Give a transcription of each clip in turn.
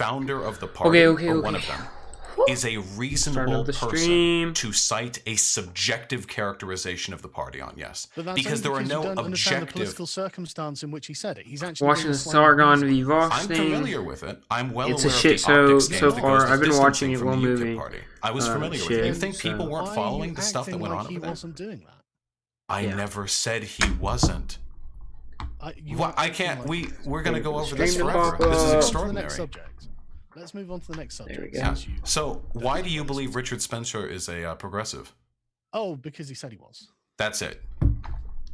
founder of the party, or one of them, is a Starting reasonable up the person stream. to cite a subjective characterization of the party on, yes. But that's Because there are you no don't understand the objective... political circumstance in which he said it. He's actually Watching being the slightly Sargon reasonable. v. Vaush I'm thing. familiar with it. I'm well It's a aware shit of the show optics so game that far. goes with I've been watching distancing it from one the UKIP movie. party. I was familiar with shit. it. You think people So weren't why are following you the stuff that acting went like on he over there? wasn't doing that? I never said he wasn't. I can't. We're going to go over this Stream to forever. pop This is up. extraordinary. Let's move on to the next subject. There we go. Yeah. since you- So, why do you believe Richard Spencer is a progressive? Oh, because he said he was. That's it.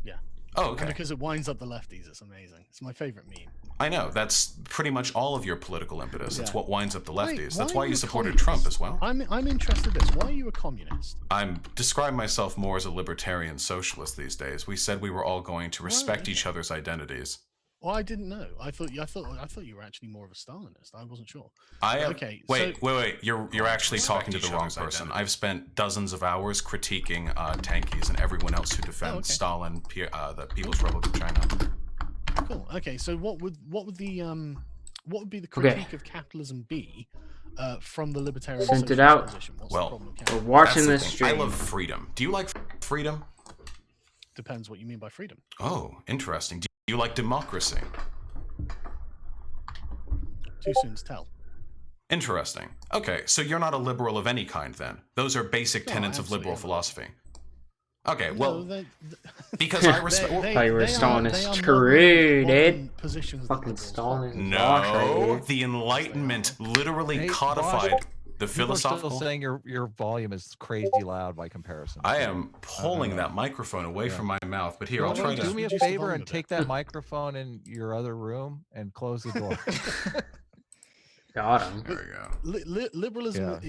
Yeah. Oh, And okay. because it winds up the lefties. It's amazing. It's my favorite meme. I know. That's pretty much all of your political impetus. It's Yeah. what winds up the lefties. That's why why are you a supported Trump communist? as well. I'm interested in this. Why are you a communist? I'm describing myself more as a libertarian socialist these days. We said we were all going to respect okay. each other's identities. Well, I didn't know. I thought you were actually more of a Stalinist. I wasn't sure. I have, Okay, wait. You're actually Respect talking to the each wrong other's person. identity. I've spent dozens of hours critiquing tankies and everyone else who defends okay. Stalin, the People's Republic of China. Cool. Okay. So what would be the critique of capitalism be from the libertarian Sent it socialist out. position? What's Well, the problem with We're capitalism? watching That's this the thing. I stream. love freedom. Do you like freedom? Depends what you mean by freedom. Oh, interesting. Do you like democracy? Too soon to tell. Interesting. Okay, so you're not a liberal of any kind then. Those are basic No, tenets of absolutely liberal not. philosophy. Okay, No, well, because I respect... Thought you were Stalinist. True, dude. Fucking Stalin. No, the Enlightenment literally Hey, codified Vaush, the People are philosophical... still saying your volume is crazy loud by comparison. I am pulling that microphone away from my mouth, but here, I'll Well, try do to... me a reduce the favor volume and a bit. take that microphone in your other room and close the door. Got him. There we go. Liberalism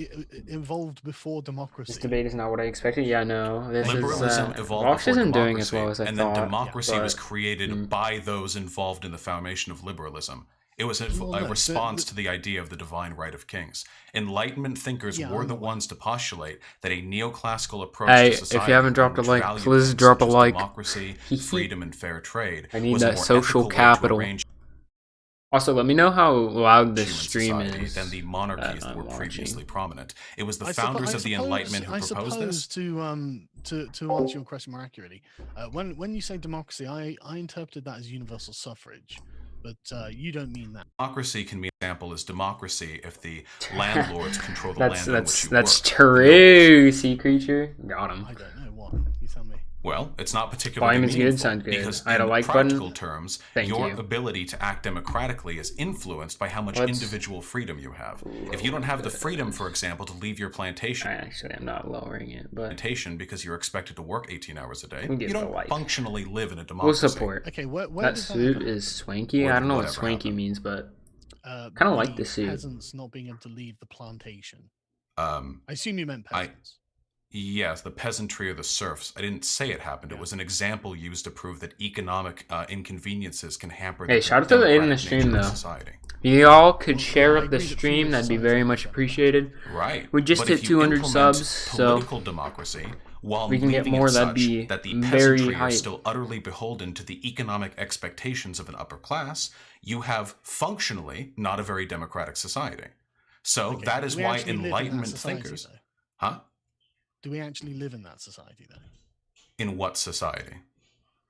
involved before democracy. This debate is not what I expected. Yeah, no. This Liberalism is, evolved Vaush before isn't doing democracy, as well as I and thought. then democracy was but- created by those involved in the foundation of liberalism. It was a Well, no, response to the idea of the divine right of kings. Enlightenment thinkers Yeah, were I the know. ones to postulate that a neoclassical approach Hey, to if you society, haven't dropped a which like, valued please things drop such a as like. democracy, freedom, and fair trade, I need was a that more social ethical way to capital. arrange Also, let me know how loud this human stream society is. than the monarchies that I'm were watching. previously prominent. It was the I founders of the suppose- Enlightenment who I proposed this. suppose to answer your question more accurately, when you say democracy, I interpreted that as universal suffrage, but you don't mean that. Democracy can be an example as democracy if the landlords control the land on which you that's work. true, sea creature. Got him. I don't know what. You tell me. Well, it's not particularly Volume is good, meaningful sound good. because I had a in like practical button. terms, Thank your you. ability to act democratically is influenced by how much Let's individual freedom you have. If you don't have the freedom, for example, to leave your plantation Actually, I'm not lowering it, but because you're expected to work 18 hours a day, can give you it a don't like. functionally live in a we'll democracy. support. Okay, where That did suit happen? is swanky. Or I don't know what whatever swanky happened. means, but kinda like the suit. Peasants not being able to leave the plantation. Um, I assume you meant I- peasants. Yes, the peasantry or the serfs. I didn't say it happened. It was an example used to prove that economic inconveniences can hamper Hey, the shout out to the in the democratic stream, nature of though. society. If y'all could Well, share I up the agree that stream, freedom that'd be of very society much is better. appreciated. Right. We just But hit if you 200 implement subs, so political democracy while we can get leaving more, it that'd such be that the very peasantry are hype. still utterly beholden to the economic expectations of an upper class, you have functionally not a very democratic society. So Okay, that do is we why actually live in that Enlightenment society, thinkers, though? huh? Do we actually live in that society, though? In what society?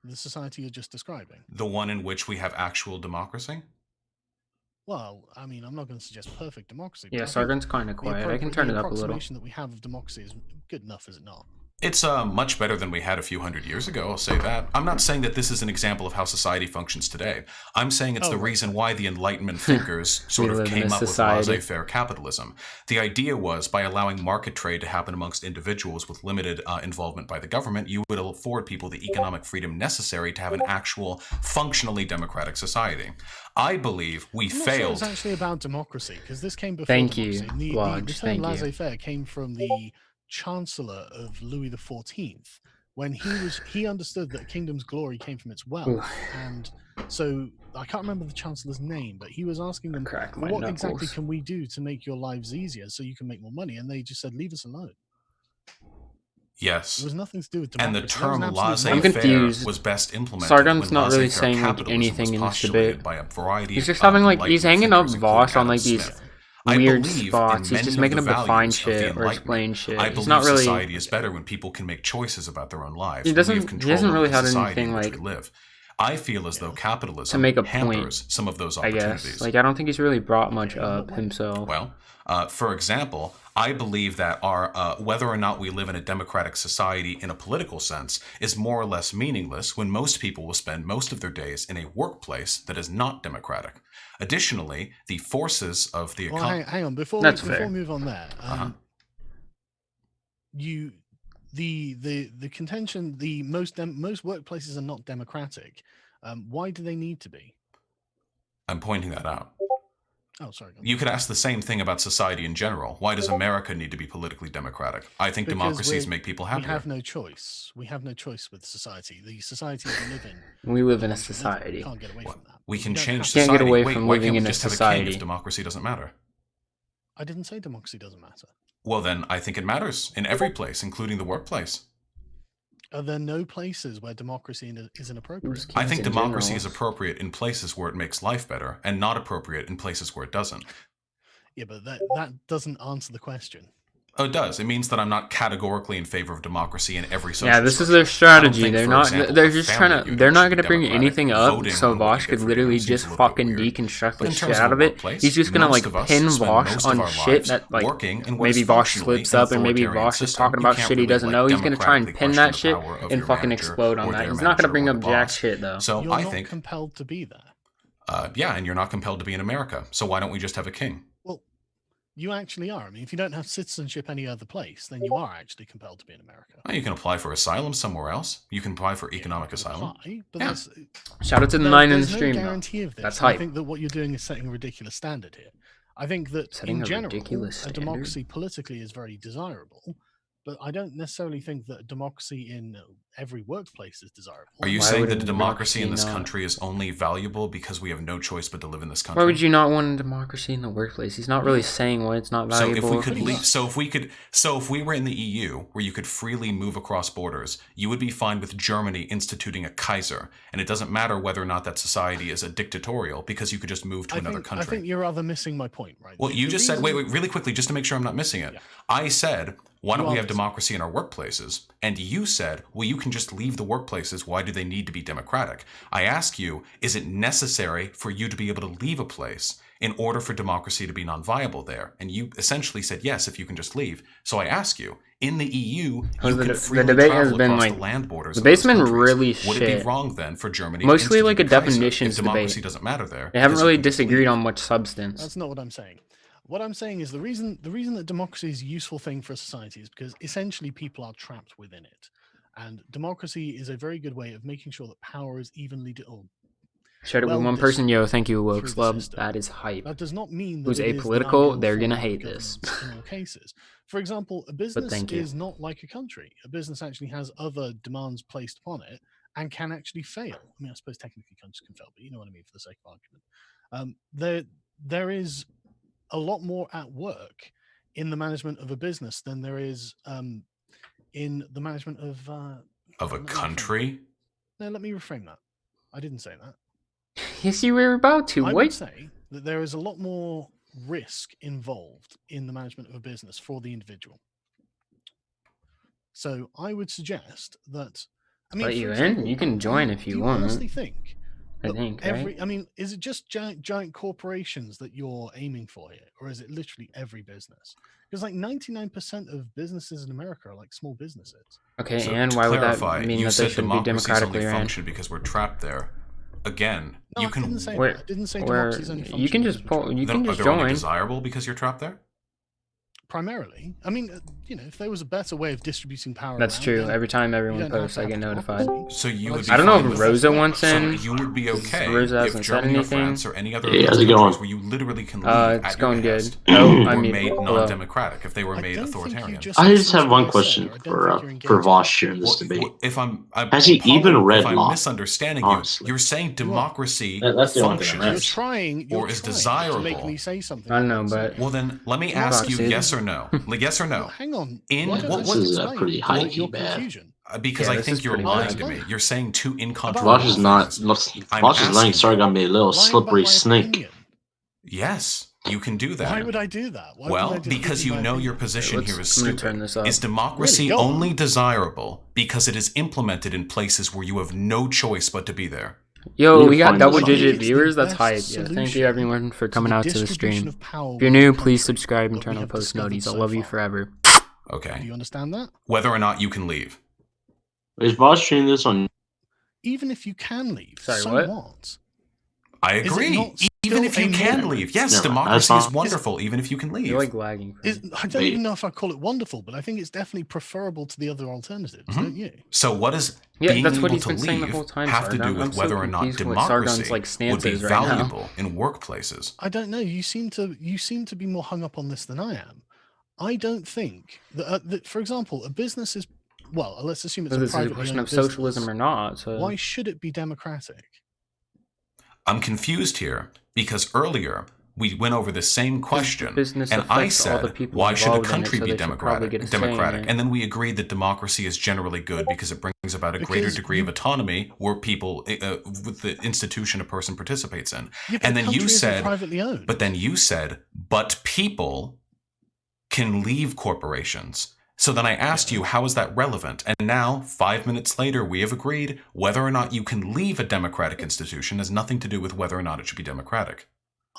The society you're just describing. The one in which we have actual democracy? Well, I mean, I'm not going to suggest perfect democracy. yeah, but I think Sargon's kind of the quiet. I can appro- turn the it up a little. approximation that we have of democracy is good enough, is it not? It's much better than we had a few hundred years ago, I'll say that. I'm not saying that this is an example of how society functions today. I'm saying it's Oh, the right. reason why the Enlightenment thinkers sort of live in came a up with society. laissez-faire capitalism. The idea was by allowing market trade to happen amongst individuals with limited involvement by the government, you would afford people the economic freedom necessary to have an actual, functionally democratic society. I believe we I'm not sure failed. it's actually about democracy, because this came before Thank democracy. you, And the Lodge, term thank you. laissez-faire came from the Chancellor of Louis XIV, when he understood that a kingdom's glory came from its wealth. Oof. And so I can't remember the Chancellor's name, but he was asking them, Crack my what exactly knuckles. can we do to make your lives easier so you can make more money? And they just said, leave us alone. It Yes. was nothing to do with And democracy. the That was term an absolute laissez-faire I'm confused. was best implemented Sargon's when not really laissez-faire saying, like, capitalism anything was in this postulated debate. by a variety He's of just having, like, he's enlightened hanging up thinkers, including Vaush on, Adam like, these Smith. weird believe spots. in He's just many making of him the define values of the shit or Enlightenment. explain shit. I He's believe not really. society is better when people can make choices about their own lives. He when we have doesn't. He control hasn't over really the had society anything in which like we live. I feel as though capitalism make a hampers point, some of those I opportunities. guess. Like, I don't think he's really brought much up himself. Well, for example, I believe that our whether or not we live in a democratic society in a political sense is more or less meaningless when most people will spend most of their days in a workplace that is not democratic. Additionally, the forces of the economy. Hang on, before we move on there, the contention, most workplaces are not democratic. Why do they need to be? I'm pointing that out. Oh, sorry. You could ask the same thing about society in general. Why does America need to be politically democratic? I think democracies make people happier. We have no choice. We have no choice with society. The society we live in. We live in a society. We can't get away from that. We can change society. Can't get away from living in a society. Have a king if democracy doesn't matter? I didn't say democracy doesn't matter. Well, then I think it matters in every place, including the workplace. Are there no places where democracy is inappropriate? I think democracy is appropriate in places where it makes life better and not appropriate in places where it doesn't. Yeah, but that doesn't answer the question. Oh, it does. It means that I'm not categorically in favor of democracy in every social Yeah, this structure. is their strategy. Think, They're not. example, They're just trying to. They're not going to bring anything up, Voting so on what Vaush you could get for literally freedom just seems a little bit fucking weird. deconstruct But in the shit terms out of of it. workplace, He's just gonna most like of us pin spend Vaush most of on our shit lives that like working in what maybe is Vaush functionally slips an up, and maybe authoritarian Vaush is system. talking You about can't shit he really, doesn't like, know. He's gonna try and democratically pin that question shit the power of and your fucking manager explode on or that. their He's not gonna manager bring or up the jack boss. shit though. So You're I not think, compelled to be there. yeah, and you're not compelled to be in America. So why don't we just have a king? Well, you actually are. I mean, if you don't have citizenship any other place, then you are actually compelled to be in America. Well, you can apply for asylum somewhere else. You can apply for economic asylum. Apply, but Yeah. Shout out to the 9 in the there's stream no though. guarantee of this. That's And I hype. think that what you're doing is setting a ridiculous standard here. I think that Setting in a general, ridiculous a standard? democracy politically is very desirable, but I don't necessarily think that democracy in every workplace is desirable. Are you Why saying would that a democracy in this democracy not- country is only valuable because we have no choice but to live in this country? Why would you not want a democracy in the workplace? He's not really saying why it's not So valuable. if we could leave, if we were in the EU where you could freely move across borders, you would be fine with Germany instituting a Kaiser, and it doesn't matter whether or not that society is a dictatorial because you could just move to another country. I think you're rather missing my point, right? Well, you just said, wait, really quickly, just to make sure I'm not missing it. Yeah. I said, why don't You we are have democracy in our workplaces? And you said, well, you can just leave the workplaces. Why do they need to be democratic? I ask you, is it necessary for you to be able to leave a place in order for democracy to be non-viable there? And you essentially said, yes, if you can just leave. So I ask you, in the EU, you can freely debate has travel been across like the land borders the of those debate's been countries. really Would it be shit. wrong then for Germany Mostly to like a institute Kaiser definitions if democracy debate. doesn't matter there? They haven't because you really can just disagreed leave? on much substance. That's not what I'm saying. What I'm saying is the reason that democracy is a useful thing for a society is because essentially people are trapped within it. And democracy is a very good way of making sure that power is evenly Shout out well with one person, yo, distributed thank you, through Woke the Slub. system. That is hype. That does not mean that Who's it is the apolitical, ideal they're gonna form of hate this. governance in all cases. For example, a business thank you. is not like a country. A business actually has other demands placed upon it and can actually fail. I mean, I suppose technically countries can fail, but you know what I mean for the sake of argument. There is a lot more at work in the management of a business than there is in the management of Of a country? No, let me reframe that. I didn't say that. Yes, you were about to. I would What? say that there is a lot more risk involved in the management of a business for the individual. So I would suggest that. I mean, Let for you example, in? You can join if do you you want. honestly think? I that think, right? I mean, is it just giant corporations that you're aiming for here, or is it literally every business? Because like 99% of businesses in America are like small businesses. Okay, So and to why would clarify, that mean you that they said shouldn't be democracies democratically only ran? function because we're trapped there. Again, No, you I can. didn't say Where- that. I didn't say Where democracies only function you can because just we're pull, trapped. you can Are just they only join. desirable because you're trapped there? Primarily, I mean, if there was a better way of distributing power, That's around, true. then Every time you everyone don't have posts, to I have get a notified. democracy. So you would be I don't know fine if with Rosa that. wants So in. you would be okay Rosa if hasn't said Germany or anything. France or any other Hey, of how's those it going? countries where you literally can leave It's at your going good. behest Oh, I were mean, made hello. non-democratic, if they were I made don't think you authoritarian. just I listened just to have what one I said, question or I don't for think you're engaging. Vaush here in this Well, debate. if I'm Has he even read if I'm law? misunderstanding Honestly. you, you're saying democracy That's the only thing I functions. read. You're or is trying desirable. to make me say something. I don't know, I'm but saying. Well, then let me Democracy ask you is- yes or no. Like yes or Well, no. hang on. In- Why don't what- I This just is explain pretty your high-key bad. confusion? Because Yeah, I this think is you're pretty lying bad. to me. You're saying two Vaush incontrovertible is not. things. I'm Vaush is letting asking you- Sargon be a little Lying slippery about my snake. opinion. Yes, you can do that. Why would I do that? Why Well, would I just because give you my know your opinion? position here is I'm gonna stupid. turn this up. Is democracy Really? Go on. only desirable because it is implemented in places where you have no choice but to be there? Yo, You're we got fine. double-digit It's the viewers. That's best hype. Yeah, thank solution you everyone for coming out to the distribution stream. of power If you're within new, the please country subscribe and that turn we on have post discovered noties. I so love you far. forever. Do Okay. you understand that? Whether or not you can leave. Is Vaush streaming this on? Even if you can leave, Sorry, so what? what? I Is it agree. not Even still if you a can moral? leave. Yes, Never mind. democracy That's is fine. wonderful, even if you can leave. You're like lagging. For me. I don't Wait. even know if I'd call it wonderful, but I think it's definitely preferable to the other alternatives, Mhm. don't you? So what does Yeah, being that's what able he's to been saying the leave whole time, have to Sargon. do I'm with so whether or not confused what Sargon's, democracy like, would stance be is right now. valuable in workplaces? I don't know. You seem to be more hung up on this than I am. I don't think that for example, a business is let's assume it's Whether a this is a privately question owned of socialism business. or not. So Why should it be democratic? I'm confused here because earlier we went over the same question, business and I affects all the said, people why should a involved in it, country so be they should probably get a say in democratic? it. And then we agreed that democracy is generally good because it brings about a greater Because degree of autonomy where people, with the institution a person participates in. Yeah, but And the then you country isn't said, privately owned. but people can leave corporations. So then I asked you, how is that relevant? And now, 5 minutes later, we have agreed whether or not you can leave a democratic institution has nothing to do with whether or not it should be democratic.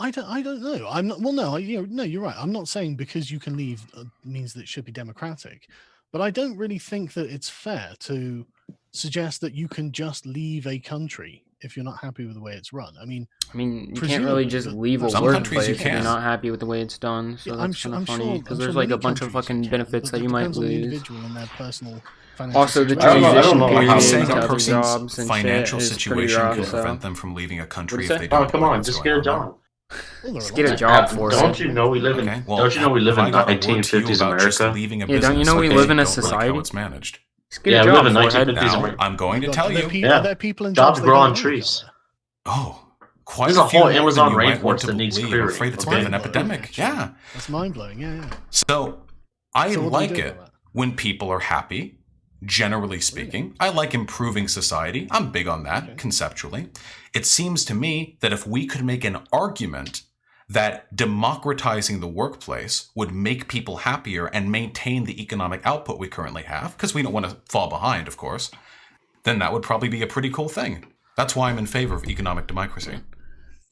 I don't know. I'm not. Well, no. No, you're right. I'm not saying because you can leave means that it should be democratic, but I don't really think that it's fair to suggest that you can just leave a country if you're not happy with the way it's run. I mean, you can't really just leave a Some countries workplace you if you're can. not happy with the way it's done. So yeah, that's kind of funny because I'm there's sure like a many bunch of countries fucking can, benefits but that it you might depends on the lose. individual and their personal financial Also, the situation. I don't transition know how period Are you He's saying into a other person's jobs and financial shit is pretty situation rough. can So prevent them from leaving a country What'd if you they say? Oh, don't come like on, what's just going get a on there? job. Well, there are just get a lots. job for Don't it. you know we live in? Okay, well, Don't you know we live have in I got a word to you 1950s about just America? leaving a Yeah, don't you business know we because live in a don't like how society? it's managed? Just get Yeah, a we job live in for it. 1950s Now, America. I'm going to God, tell are there you. pe- Yeah. Are there people in Jobs jobs grow they on don't like trees. out Oh, quite There's a a whole few more Amazon than you might want rainforest to that needs believe. I'm clearing. afraid it's a Okay. bit of an Mind-blowing, epidemic. actually. Yeah. there? That's mind blowing. Yeah. So I So what do we like do it about that? when people are happy, generally speaking. I like improving society. I'm big on that Okay. conceptually. It seems to me that if we could make an argument that democratizing the workplace would make people happier and maintain the economic output we currently have, because we don't want to fall behind, of course, then that would probably be a pretty cool thing. That's why I'm in favor of economic democracy.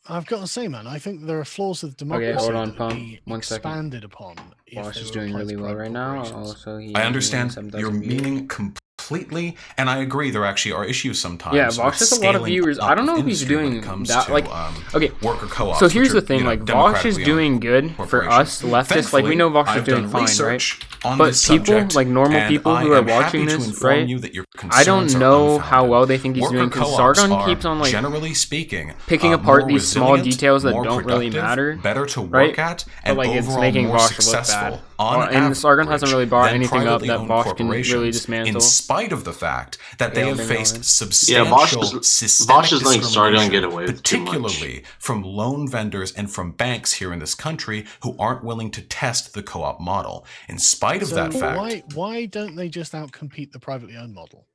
I've got to say, man, I think there are flaws with democracy hold on, that Pump. would be 1 second. expanded upon if Vaush they is were doing applied really to well private right now. corporations. Also, he I has understand 7,000 your views. meaning completely, and I agree there actually are issues sometimes. Yeah, with Vaush has a lot of scaling viewers. up I don't know of if he's industry when doing it comes that. to, Like, okay, worker co-ops. so here's which the are, thing. you know, Like, Vaush is democratically doing owned good for us corporations. leftists. Like, we know Vaush is I've doing done fine, right? research on But this people, subject, like normal and people I who are am happy watching to this, inform right? you that your I don't concerns are know how unfounded. well they think he's Worker doing because co-ops Sargon are, keeps on like generally speaking, picking apart more these small resilient, details that more don't really productive, matter, better to right? work at, But and like it's overall making more Vaush look successful bad. on And Sargon hasn't really brought than anything up privately that owned Vaush can really corporations, dismantle. in spite of the fact that they Yeah, have bring faced it on. substantial systemic Vaush is letting Sargon discrimination, get away with too much. particularly from loan vendors and from banks here in this country who aren't willing to test the co-op model. In spite of that fact, why don't they just outcompete the privately owned model?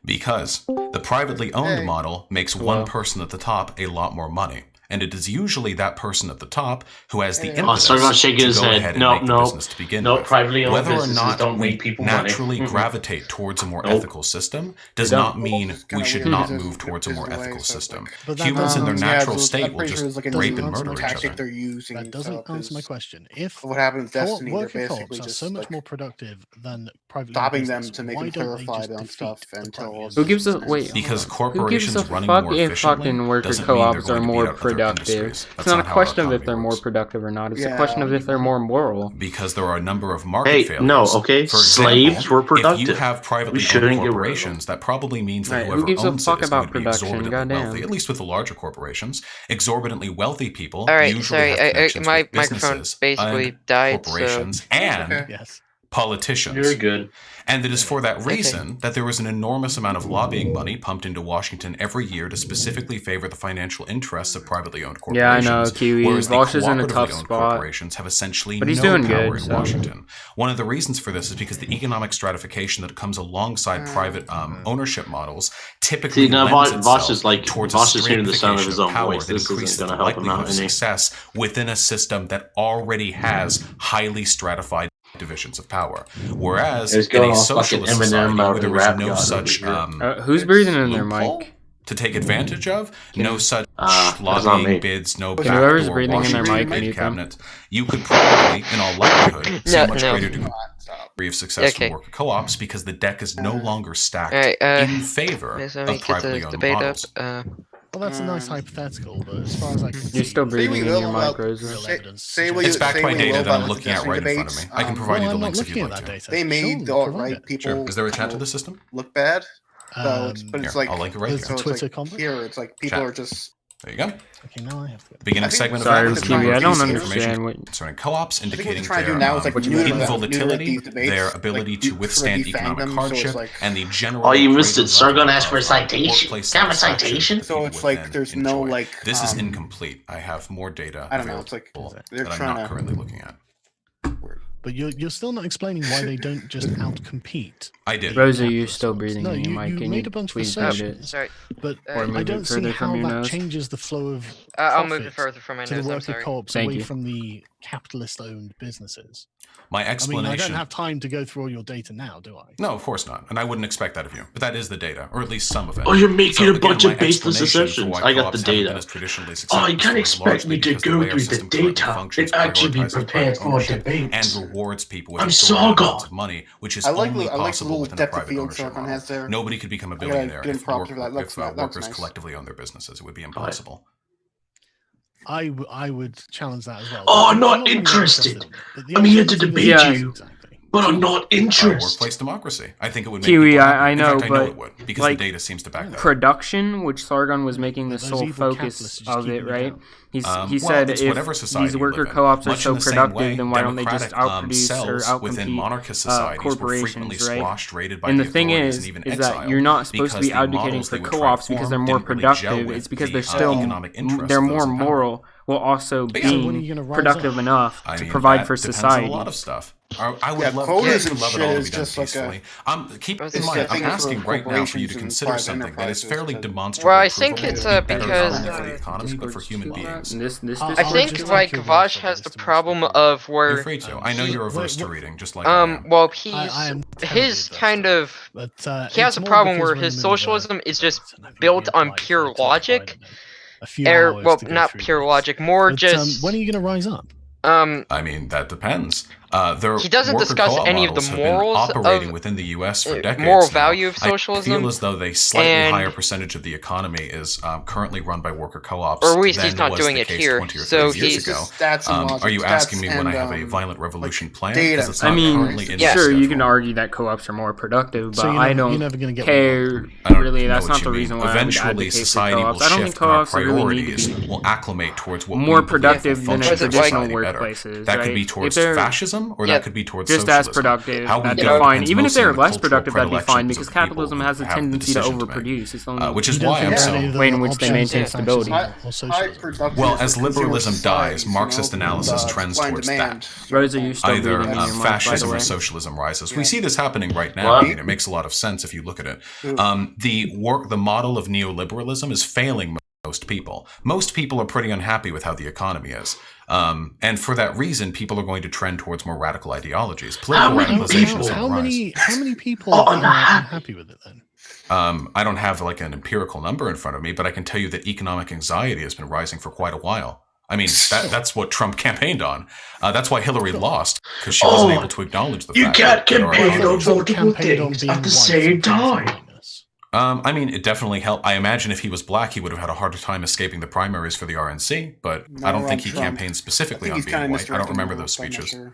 because the privately owned model makes Hello. one person at the top a lot more money. And it is usually that person at the top who has the Oh, impetus Sargon's shaking to his go head. ahead and No, make the no. business to begin No, with. privately owned Whether or businesses not don't we make people money. naturally Mhm. gravitate towards a more Nope. ethical system does They don't. not mean It's we kinda should weird not because move it's towards a more the way, ethical so it's system. like- But that Humans in their doesn't- natural so state I'm will pretty sure just it's like a rape new and murder each tactic other. they're using. That doesn't so, answer my 'cause question. If What happened with co-op Destiny? They're worker co-ops basically are just so much like more productive than privately owned stopping them business, to make why them don't they clarify just on defeat stuff the until privately all owned Who gives a businesses? wait? Because Who gives corporations a running fuck more if efficiently fucking worker doesn't mean they're co-ops going are to beat more out other productive? industries. It's That's not a not how our question of if economy they're more works. productive or not. It's a Yeah. question of if they're more moral. Because there are a number of market Hey, failures. no, okay. For Slaves example, were if you productive. have privately We owned shouldn't get rid of them. corporations, that probably means that Right, who whoever gives a owns fuck it is going about to be production? exorbitantly Goddamn. wealthy, at least with the larger corporations. Exorbitantly wealthy people All right, usually sorry, have connections my with microphone businesses basically and died, so corporations and Okay. Yes. politicians. Very good. And it is for that reason that there is an enormous amount of lobbying money pumped into Washington every year to specifically favor the financial interests of privately owned corporations. Yeah, I know, Kiwi. Whereas the Vaush is in a cooperatively tough owned spot. corporations have essentially But he's no doing power good, in so. Washington. One of the reasons for this is because the economic stratification that comes alongside private ownership models typically See, now lends Vaush itself is towards Vaush a is hearing the sound of his stratification own of power voice. that This increases isn't the going to help him likelihood out of any. success within a system that already has highly stratified divisions of power. Whereas It's in going a off fucking socialist society Eminem where there rap is no god such over here. Who's breathing in their loophole mic? to take advantage of, no such that's not me. lobbying bids, no Whoever's backdoor breathing in their Washington mic, mute them. cabinet, you could probably, in all likelihood, see a much greater degree of success Okay. from worker co-ops because the deck is no longer stacked Alright, in favor let me of get privately the owned debate models. up. Well, that's a nice hypothetical, but as far as I can see, You're still Say breathing we in will your about- mic, Rosa. real say- evidence say suggests- what you- It's backed say by we data will that I'm about looking at the right in front of me. debates, I can provide you well, the I'm not links if looking you'd at like that to. data. they made Sure, the provide alt-right it. people Sure. Is there a chat to kind the of system? look bad. So it's, but Here, it's like, I'll link it right There's here. a so Twitter it's like comment? here, it's like people Chat. are just There you go. Okay, now I have to go. Beginning I think- segment of Sorry, that is Kiwi, number I of don't pieces of understand information what- concerning co-ops, I think what indicating they're trying to their do now is like involatility, these debates, their ability like, to sort of withstand defang economic them, so it's hardship, like- and the general. Oh, you missed greater it. Sargon level asked for a of, citation. workplace Got my satisfaction citation? that So people it's like within there's no enjoy. like This is um, incomplete. I have more data I don't know, it's like available they're that I'm trying not to- currently looking at. But you're still not explaining why they don't just outcompete. I did. Rosa, you're still breathing No, in your you mic. Can made you a bunch of please mute assertions. it? Sorry, But Or I move don't it see further from how your that nose. changes the flow of I'll move it profit further from my to nose. the I'm worker sorry. co-ops Thank away you. from the capitalist-owned businesses. My I mean, I explanation. don't have time to go through all your data now, do I? No, of course not, and I wouldn't expect that of you. But that is the data, or at least some of it. Oh, you're making So, a again, bunch my of baseless explanation for assertions. why I got the co-ops haven't been data. as traditionally Oh, successful you can't is expect largely me to because the go way our through the system currently data functions and actually be prioritizes prepared private for ownership debates. and rewards people with I'm exorbitant Sargon. amounts of money, which is I like only the possible little within a depth of private field ownership Sargon model. has there. Nobody could become a I gotta billionaire give him if, props for that. That's workers nice. collectively own their businesses. It would be impossible. I would challenge that as well. Oh, I'm not really interested. but the I'm here to alternative is- debate Yeah. you, Exactly. but I'm not interested. Workplace democracy. I think it would make Kiwi, people happy. I In know, fact, I know but, it would, because like, the data seems to back that up. Production, which Sargon was making the Those sole evil focus capitalists just of keep it, me right? down. He Well, said it's if whatever society these you worker live in. co-ops are Much so in the same productive, way, then why don't they just democratic, outproduce or cells within outcompete monarchist societies were frequently corporations, right? squashed, raided by And the the thing authorities, is, and even is exiled that you're not supposed to because be the advocating models for they would try to co-ops because form they're more didn't really gel productive. with It's because the, they're still economic interests they're of those more in power. moral, while also But yeah, when are being you gonna rise productive up? enough I to mean, provide that for depends society. on a lot of stuff. I would Yeah, love quotas to and love it shit all to is be done just like a- peacefully. Keep It's in just mind, a I'm thing for asking right now for you to corporations and consider private something that is enterprises fairly to- demonstrably Well, I think provable it's, to be better because- not only for the economy but for human beings. This I I I'll think just like take your Vaush word for has it, the it's the most problem important. of You're where free to. I know you're averse to Wait, reading, just like I am. well I am terribly his averse kind to it. of But, he has it's a more problem because where we're in his the middle of a socialism is just debate, and I can built be on applied pure for, I don't logic, know, a few hours well, to go not through pure this. logic, more But, just when are you going to rise up? I mean, that depends. He doesn't discuss any of the morals operating of within the U.S. for decades moral now. value of I socialism, feel as though the slightly and- higher percentage of the economy is currently run by worker co-ops. Or at least than he's not was doing the it case here, 20 or so 30 years he's- ago. Stats and logic, Are you asking me when I stats have a and, violent revolution plan? data. Because it's I not mean, currently in yeah. sure, the you can schedule. argue that co-ops are more productive, but So I you're don't never going to get care. I don't Really, know that's what not you the mean. reason why I would Eventually, advocate for society will co-ops. I don't think shift and our co-ops really need to priorities be will acclimate towards what more we believe productive will than a function for traditional society better. workplaces, That right? could be If towards they're fascism, or Yeah, that could be towards just socialism. as productive, How we that'd be get fine. depends Even if mostly they're on the less cultural productive, that'd be fine predilections of because the people capitalism who has a have the tendency to decision to make. overproduce. It's only Which is You don't why I'm think so. any of the way in which they options maintain are stability. fascism or socialism? productive Well, for as consumer liberalism societies, dies, Marxist analysis with, trends supply and towards demand. that. Rosa, you're still Either breathing in your mic, by the fascism way. or socialism rises. Yeah. We see this happening right now. What? I mean, it makes a lot of sense if you look at it. Ooh. The model of neoliberalism is failing most people. Most people are pretty unhappy with how the economy is. And for that reason, people are going to trend towards more radical ideologies. Political many radicalization people? is on the rise. How many people Oh, are unhappy. unhappy with it then? I don't have like an empirical number in front of me, but I can tell you that economic anxiety has been rising for quite a while. I mean, that's what Trump campaiged on. That's why Hillary lost, because she wasn't able to acknowledge the You fact can't that our campaign economy on was- multiple Campaigned on things being at the white same and time. whiteness. I mean, it definitely helped. I imagine if he was black, he would have had a harder time escaping the primaries for the RNC, but I don't think he Trump. campaigned specifically I on think he's kinda being white. I don't misdirected remember now, those so I'm not speeches. sure.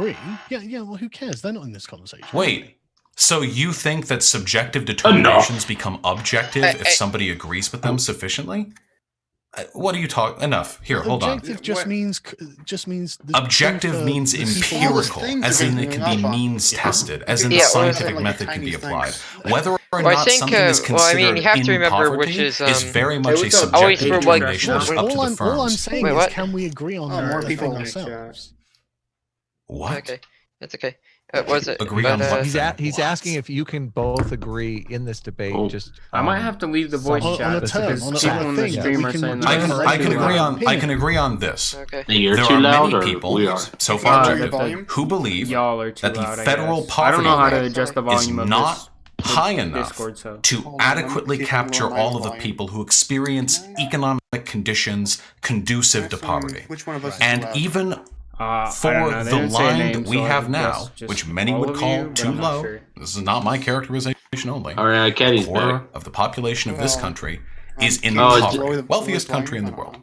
agree. Yeah. Well, who cares? They're not in this conversation. Wait. So you think that subjective determinations become objective if somebody agrees with them sufficiently? What are you talking? Enough. Here, hold on. Objective just means the Objective truth, means the people- empirical, things as are in it going can be up. means tested, as in Yeah, the well, scientific like a method can tiny be thing. applied. Whether or Well, I not think, something is well, I considered mean, you have to in remember poverty which is, is very much a what's up, always subjective for, like- determination that's up to all the I'm firms. saying Wait, is, what? can we agree on more the people thing like ourselves? What? Okay, that's okay. Was it? Agree but, on what? He's asking if you can both agree in this debate. Oh. Just I might have to leave the voice On chat a term, because on a people in the thing, stream we are can- saying I that can- it's I can too agree loud. on- I can agree on this. Okay. You're There too are loud, many or people we are. so far Turn the today volume? who believe Y'all are too that the loud. federal I guess. I poverty don't know how to line adjust the is volume of not this high enough Discord. So to Hold on, let me adequately see if I can capture lower my all of the volume. people who experience economic conditions conducive to poverty. Which one of us is And loud? even I don't for know. They the didn't say line names, that we so I have guess now, just which many all would of call you, but too I'm not low, sure. this is not my characterization only. All right, A Caddy's quarter back. of the population of this country is in Oh, it's- poverty, wealthiest country in the world.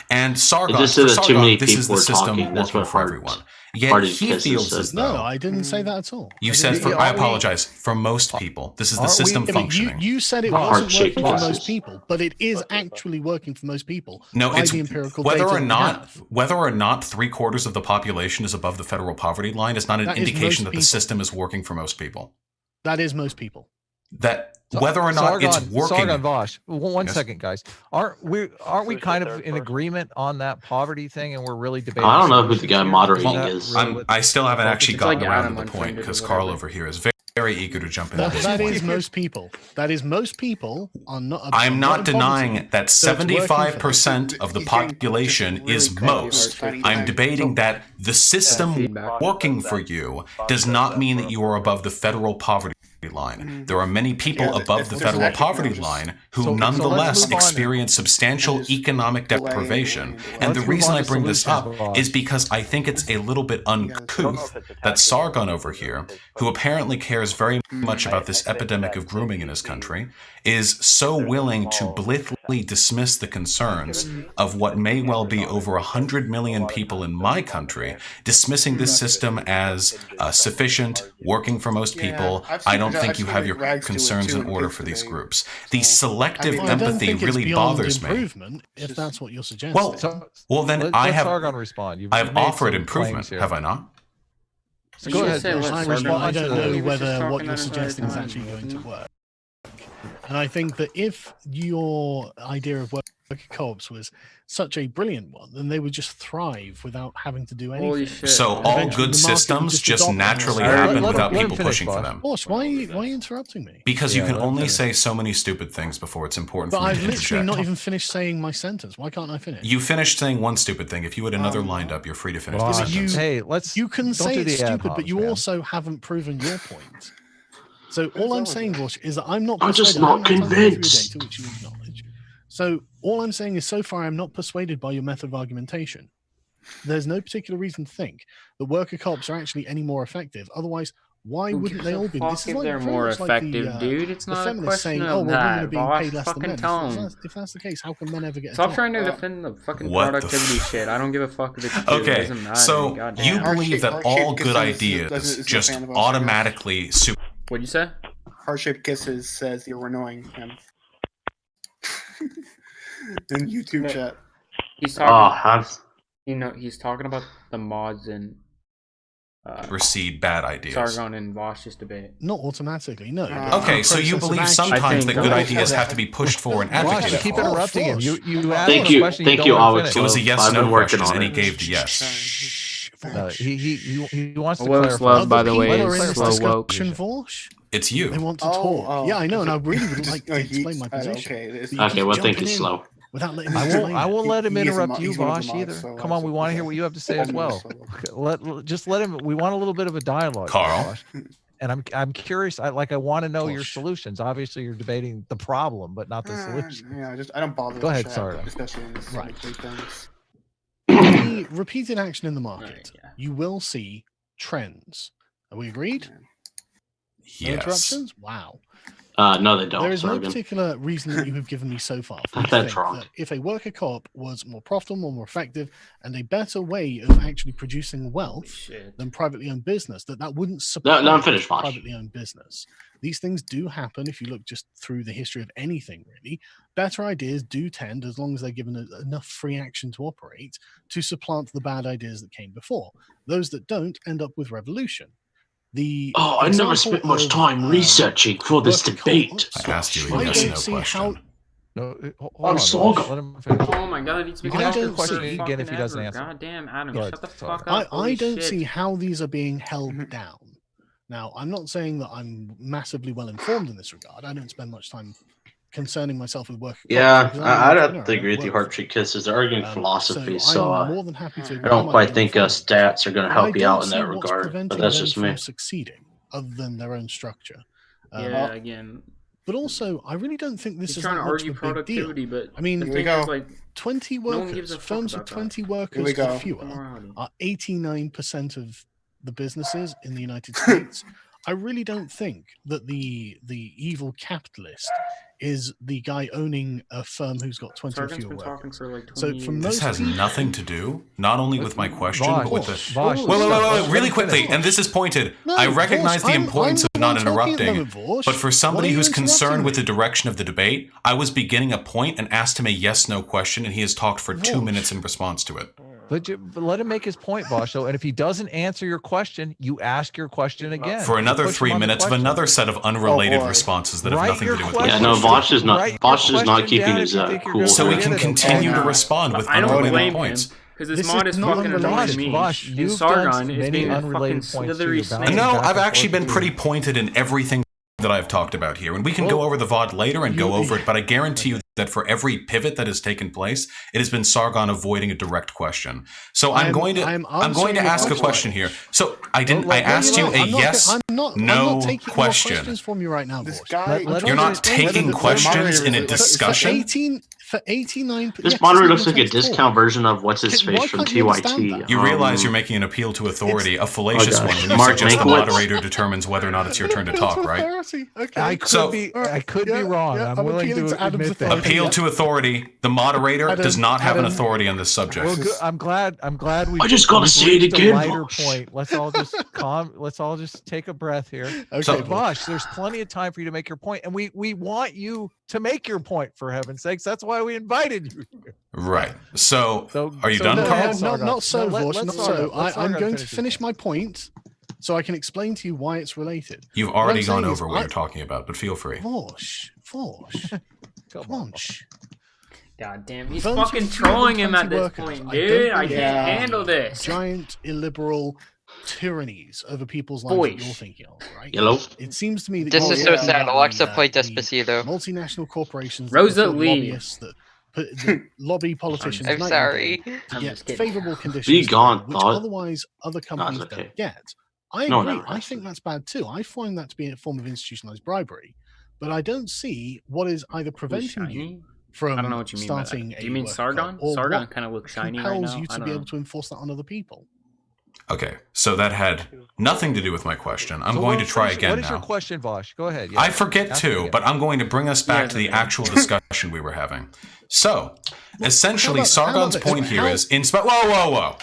And Sargon, It just for said that too many Sargon, this is people the were system talking. That's working what for Hart- everyone. Yet Party he Kisses feels said. as though No, I didn't say that at all. you I said didn't- for. I Aren't we- apologize for most people. This is the Aren't we- system Yeah, but functioning. you said it Heart wasn't shaped working for glasses. most people, but it is actually working for most people. No, by it's the empirical whether data or that we not have. whether or not 3/4 of the population is above the federal poverty line is not an That is indication most that the people. system is working for most people. That is most people. That whether or not it's working. Sargon Vaush. One Yes. second, guys. Aren't we kind of in agreement on that poverty thing, and we're really debating? I don't know who the guy solutions here? moderating that is. really what- I still haven't actually gotten like around Adam to the point unfriended or because Carl whatever. over here is very, very eager to jump into this That point. is most people. That is most people are not. I'm not in poverty. denying that So it's working for 75% of the He's getting population just really is crappy most. hard tiny I'm thing. debating that the system feedback. working for you does not mean that you are above the federal poverty line. There are many people Yeah, above it's the just federal actually poverty just- line who So let's nonetheless move on. experience substantial Just economic delay, deprivation. delay. And the Let's move reason on I to bring this up solutions, Bob. is because I think it's a little bit uncouth that Sargon over here, who apparently cares very much about this epidemic of grooming in his country, is so willing to blithely dismiss the concerns of what may well be over 100 million people in my country, dismissing this system as sufficient, working for most people. I've I seen don't it- think I've you seen have it your rags to it concerns too in in order kids for these today. groups. The selective Well, I don't empathy think it's really beyond bothers me. improvement, if that's what you're suggesting. Well, So, well then let I have Sargon respond. You've I've made offered some improvement, claims here. have I not? So You go should ahead. say Josh. let I Sargon don't answer know that. He was just whether what talking you're on his suggesting is time, actually going to didn't he? work. And I think that if your idea of worker co-ops was such a brilliant one, then they would just thrive without having to do anything. Holy shit. So man. all Eventually good the market would systems just just adopt them. naturally All right, happen let him- without let him people finish, pushing for Bosh. them. Bosh, why are you interrupting me? Because you Yeah, can let him only finish. say so many stupid things before it's important But for me I've to literally interject. not even finished saying my sentence. Why can't I finish? You finished saying one stupid thing. If you had another lined up, you're free to finish the Bosh, sentence. hey, let's. You can don't say do it's the ad stupid, but homs, you man. also haven't proven your point. So all I'm always saying, that. Bosh, is that I'm not I'm just persuaded. not I'm telling you through convinced. data, which you acknowledge. So all I'm saying is so far I'm not persuaded by your method of argumentation. There's no particular reason to think that worker co-ops are actually any more effective. Otherwise, why Who wouldn't gives they a all be? fuck This is if like they're very more much like effective, dude. It's the not a feminists saying, question "Oh, of well, women are that. being Bosh, paid less than fucking men." tell If him. that's the case, how can men ever get a Stop job? trying to defend the fucking What the productivity shit. I don't give a fuck if it's true. It Okay, doesn't matter. so Goddamn. you Heart believe shape- that heart all shape good kisses ideas isn't a just fan of us, I guess. automatically What'd you say? Heart-shaped kisses says you're annoying him. In YouTube chat. He's Oh, talking. have He's talking about the mods and supersede bad ideas. Sargon and Vaush's debate. Not automatically, no. Okay, so you Process of believe action. sometimes I that think- good No, ideas have to be pushed for and Bosh, advocated you keep for. interrupting him. You asked Thank him a you, question. thank don't you, let him Alex. finish. It was a I've yes/no been working question, on and he it. gave the yes. Shh, No, Vaush. he wants to Low's clarify. love, by the Other way, people is are in this slow woke. discussion, Vaush. It's They you. want to talk. Yeah, I know, and I really would like to explain my position. Okay, But you Okay, keep what think jumping is in slow? Without letting me I explain won't it. let him He is a interrupt mod- you, he's one of the Bosh, mods, either. so Come on, we want to hear what you have to say as well. Just let him. We want a little bit of a dialogue, Carl. Bosh. And I'm curious. I want to know your Bosh. solutions. Obviously, you're debating the problem, but not the solution. Yeah, I don't bother. Go with ahead, chat, sorry. Especially in this Right. big things. The repeated action in the market, Alright, yeah. you will see trends. Are we agreed? No Yes. interruptions? Wow. No, they don't. There is no Sargon. particular reason that you have given me so far for me to That's think wrong. that if a worker co-op was more profitable, more effective, and a better way of actually producing wealth Shit. than privately owned business, that wouldn't support No, I'm finished, Vaush. privately owned business. These things do happen if you look just through the history of anything, really. Better ideas do tend, as long as they're given enough free action to operate, to supplant the bad ideas that came before. Those that don't end up with revolution. I never spent much time researching for this debate. I asked you a I yes don't no see question. how. No, hold I'm on, sorry. Vaush, let him finish. Oh my god, he's You been can ask I your don't question see- again if he doesn't answer. God damn, Adam, Go ahead, shut the sorry. fuck up. I Holy don't shit. see how these are being held down. Now, I'm not saying that I'm massively well informed in this regard. I don't spend much time concerning myself with work. Yeah, because I'm an I'd have entrepreneur, to I agree don't with you, work for Heartbeat Kisses. They're arguing philosophy, so I'm so more than happy to. I agree don't with quite my think informed. stats are going to But I help you don't out in see that what's regard. preventing But that's them just from me. succeeding, other than their own structure. Yeah, again, But also, I really don't think this he's is trying that to much of argue a big deal. productivity, but I mean, the Here we thing go. is, like, 20 No one workers, gives a fuck firms about with that. 20 workers Here we or go. fewer morality. are 89% of the businesses in the United States. I really don't think that the evil capitalist is the guy owning a firm who's got 20 or Sargon's fewer been workers. talking for like 20 So years. for This most has people, nothing to do, not only with my question, Vaush, but with the. Vaush, Wait, really let him quickly, finish. and this is pointed. No, I recognize Vaush, the I'm importance the of not one talking at the interrupting, moment, Vaush. but for somebody Why are who's you concerned interrupting with the me? direction of the debate, I was beginning a point and asked him a yes/no question, and he has talked for 2 Vaush. minutes in response to it. But let him make his point, Vaush. And if he doesn't answer your question, you ask your question again. For another Push him 3 on the minutes of question. another set of unrelated boy. responses that have Write nothing your to do with question. Yeah, no, Vaush is not. Write your Vaush is not question keeping down his if you think you're cool. gonna So we forget can it, continue okay? to respond with I don't unrelated blame points. him, because this This mod is is not fucking unrelated. annoying me. Vaush, And you've Sargon done is many being a fucking unrelated points too. slithery You're snake. bouncing No, back I've and actually forth been between- pretty pointed in everything that I've talked about here, and we can go over the VOD later and go over it, but I guarantee you that for every pivot that has taken place, it has been Sargon avoiding a direct question. So I'm going to answering your ask a question. question here. So I didn't. No, I asked you a I'm not, yes, I'm not no taking question. more questions from you right now, This Vaush. guy. You're not taking questions in a discussion. For 89. This monitor looks like a discount version of what's his Why face from can't you understand TYT. that? You realize you're making an appeal to authority, a fallacious gosh. one, when you Mark suggest the Mankiewicz. moderator determines whether or not it's your turn to talk, right? Okay. I could So- be wrong. yeah, I'm I'm willing appealing to to Adam's admit that. authority. Appeal Yeah. to authority. The moderator Adam, does not have an Adam. authority on this subject. Well, good. I'm glad we. I just gotta we've say it reached a again, lighter Vaush. point. Let's all just let's all just take a breath here. Okay, So- Vaush. Vaush, there's plenty of time for you to make your point, and we want you to make your point, for heaven's sakes. That's why we invited you here. Right. So, So are you so done, go Carl? ahead, No, Sargon. not so, No, Vaush, let's not Sargon- so. let I'm Sargon going to his finish point. my point so I can explain to you why it's related. You've already I'm gone saying is over what I- you're talking about, but feel free. Vaush. Come Come on, shh. God damn, he's Firms fucking with fewer than trolling him 20 at this workers. point, I dude. don't I believe can't in handle this. Giant illiberal tyrannies over people's lives Boy. that you're thinking of, right? Yellow. It seems to me that This you're is so talking sad. about Alexa the, played the Despacito. multinational corporations, Rosa that fulfill Lee. lobbyists that lobby politicians. I'm night and sorry. day to I'm get just kidding. favorable conditions, Be gone, which thought. otherwise other companies okay. don't get. I No, agree. never I has think to. that's bad too. I find that to be a form of institutionalized bribery, but I don't see what is either preventing you Shiny? from I don't know what you mean by that. starting Do you mean work Sargon? club, or Sargon what kind of looks shiny right compels now. you I to don't be know. able to enforce that on other people. Okay, so that had nothing to do with my question. I'm So going to what try is- again What is your now. question, Vosh? Go ahead. I forget ask to, again. but I'm going to bring us back Yeah, to the okay. actual discussion we were having. So, essentially, how about Sargon's this? point here How- is in whoa.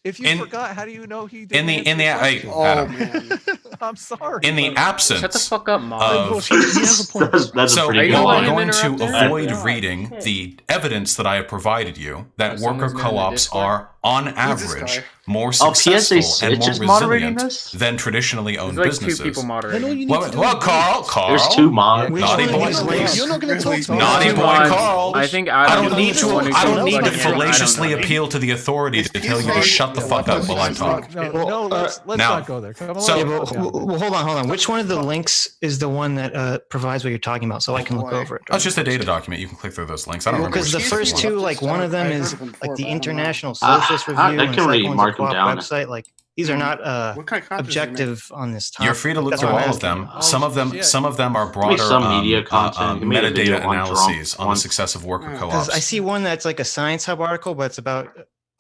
If you in- forgot, how do you know he In didn't the answer your Oh question? man. I'm sorry. in the Shut the absence fuck up, Mom. of He has a point. That's a So pretty you good while letting I'm line. him going to interrupt him? avoid God, reading shit. the evidence that I have provided you, that someone's worker been in the co-ops Discord? are, on this average, guy? more Oh, PSA successful and Switch is more moderating resilient this? than traditionally owned There's like two businesses. people Then all moderating. you need Well, to do well, is Carl, There's two mods. Yeah, naughty Which boy, one is please. You're not going to talk to me. Naughty Two boy, mods. Carl. I think I Adam don't need is to. the one who I don't keeps need to bugging him. I don't fallaciously know. appeal to the authority to tell you to shut the fuck up while I talk. No, let's now- not go there. Come on, so- Yeah, let's but go down. well, hold on. Which one of the links is the one that provides what you're talking about, so I can look boy. over it? Oh, it's just a data document. You can click through those links. I don't Well, remember. because the which first specific two, one. like one of them I've heard is of them like before, the but I don't know. International Socialist Review, I and can the second really one's mark a 'em co-op down. website. Like these are not What kind of content is it, man? objective on this topic. You're free to look That's through what I'm all of asking them. you. Oh, Some of them, shit. some of them are Maybe broader some media content. You made a video metadata once analyses wrong. on the success of worker Yeah. Because I co-ops. see one that's like a Science Hub article, but it's about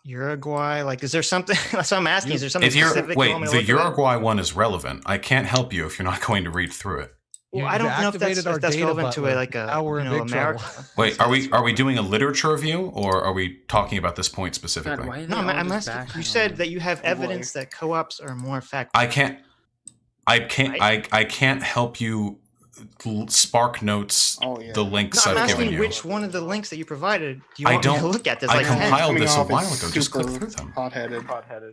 Uruguay. Like, is there something? That's what I'm asking. Is there something If you're specific? you wait, want me to the look at? Uruguay one is relevant. I can't help you if you're not going to read through it. Well, I don't know if that's, activated our that's data relevant to butler. like Now we're a in you know, big trouble. America. Wait, are we doing a literature review, or are we talking about this point specifically? No, I'm asking. You said that you have evidence that co-ops are more effective. I can't help you spark notes the links I'm I've given asking you. which one of the links that you provided do you I want me don't. to look at? There's I like 10. compiled this a Coming off while as ago. Just click super through them. Hot-headed.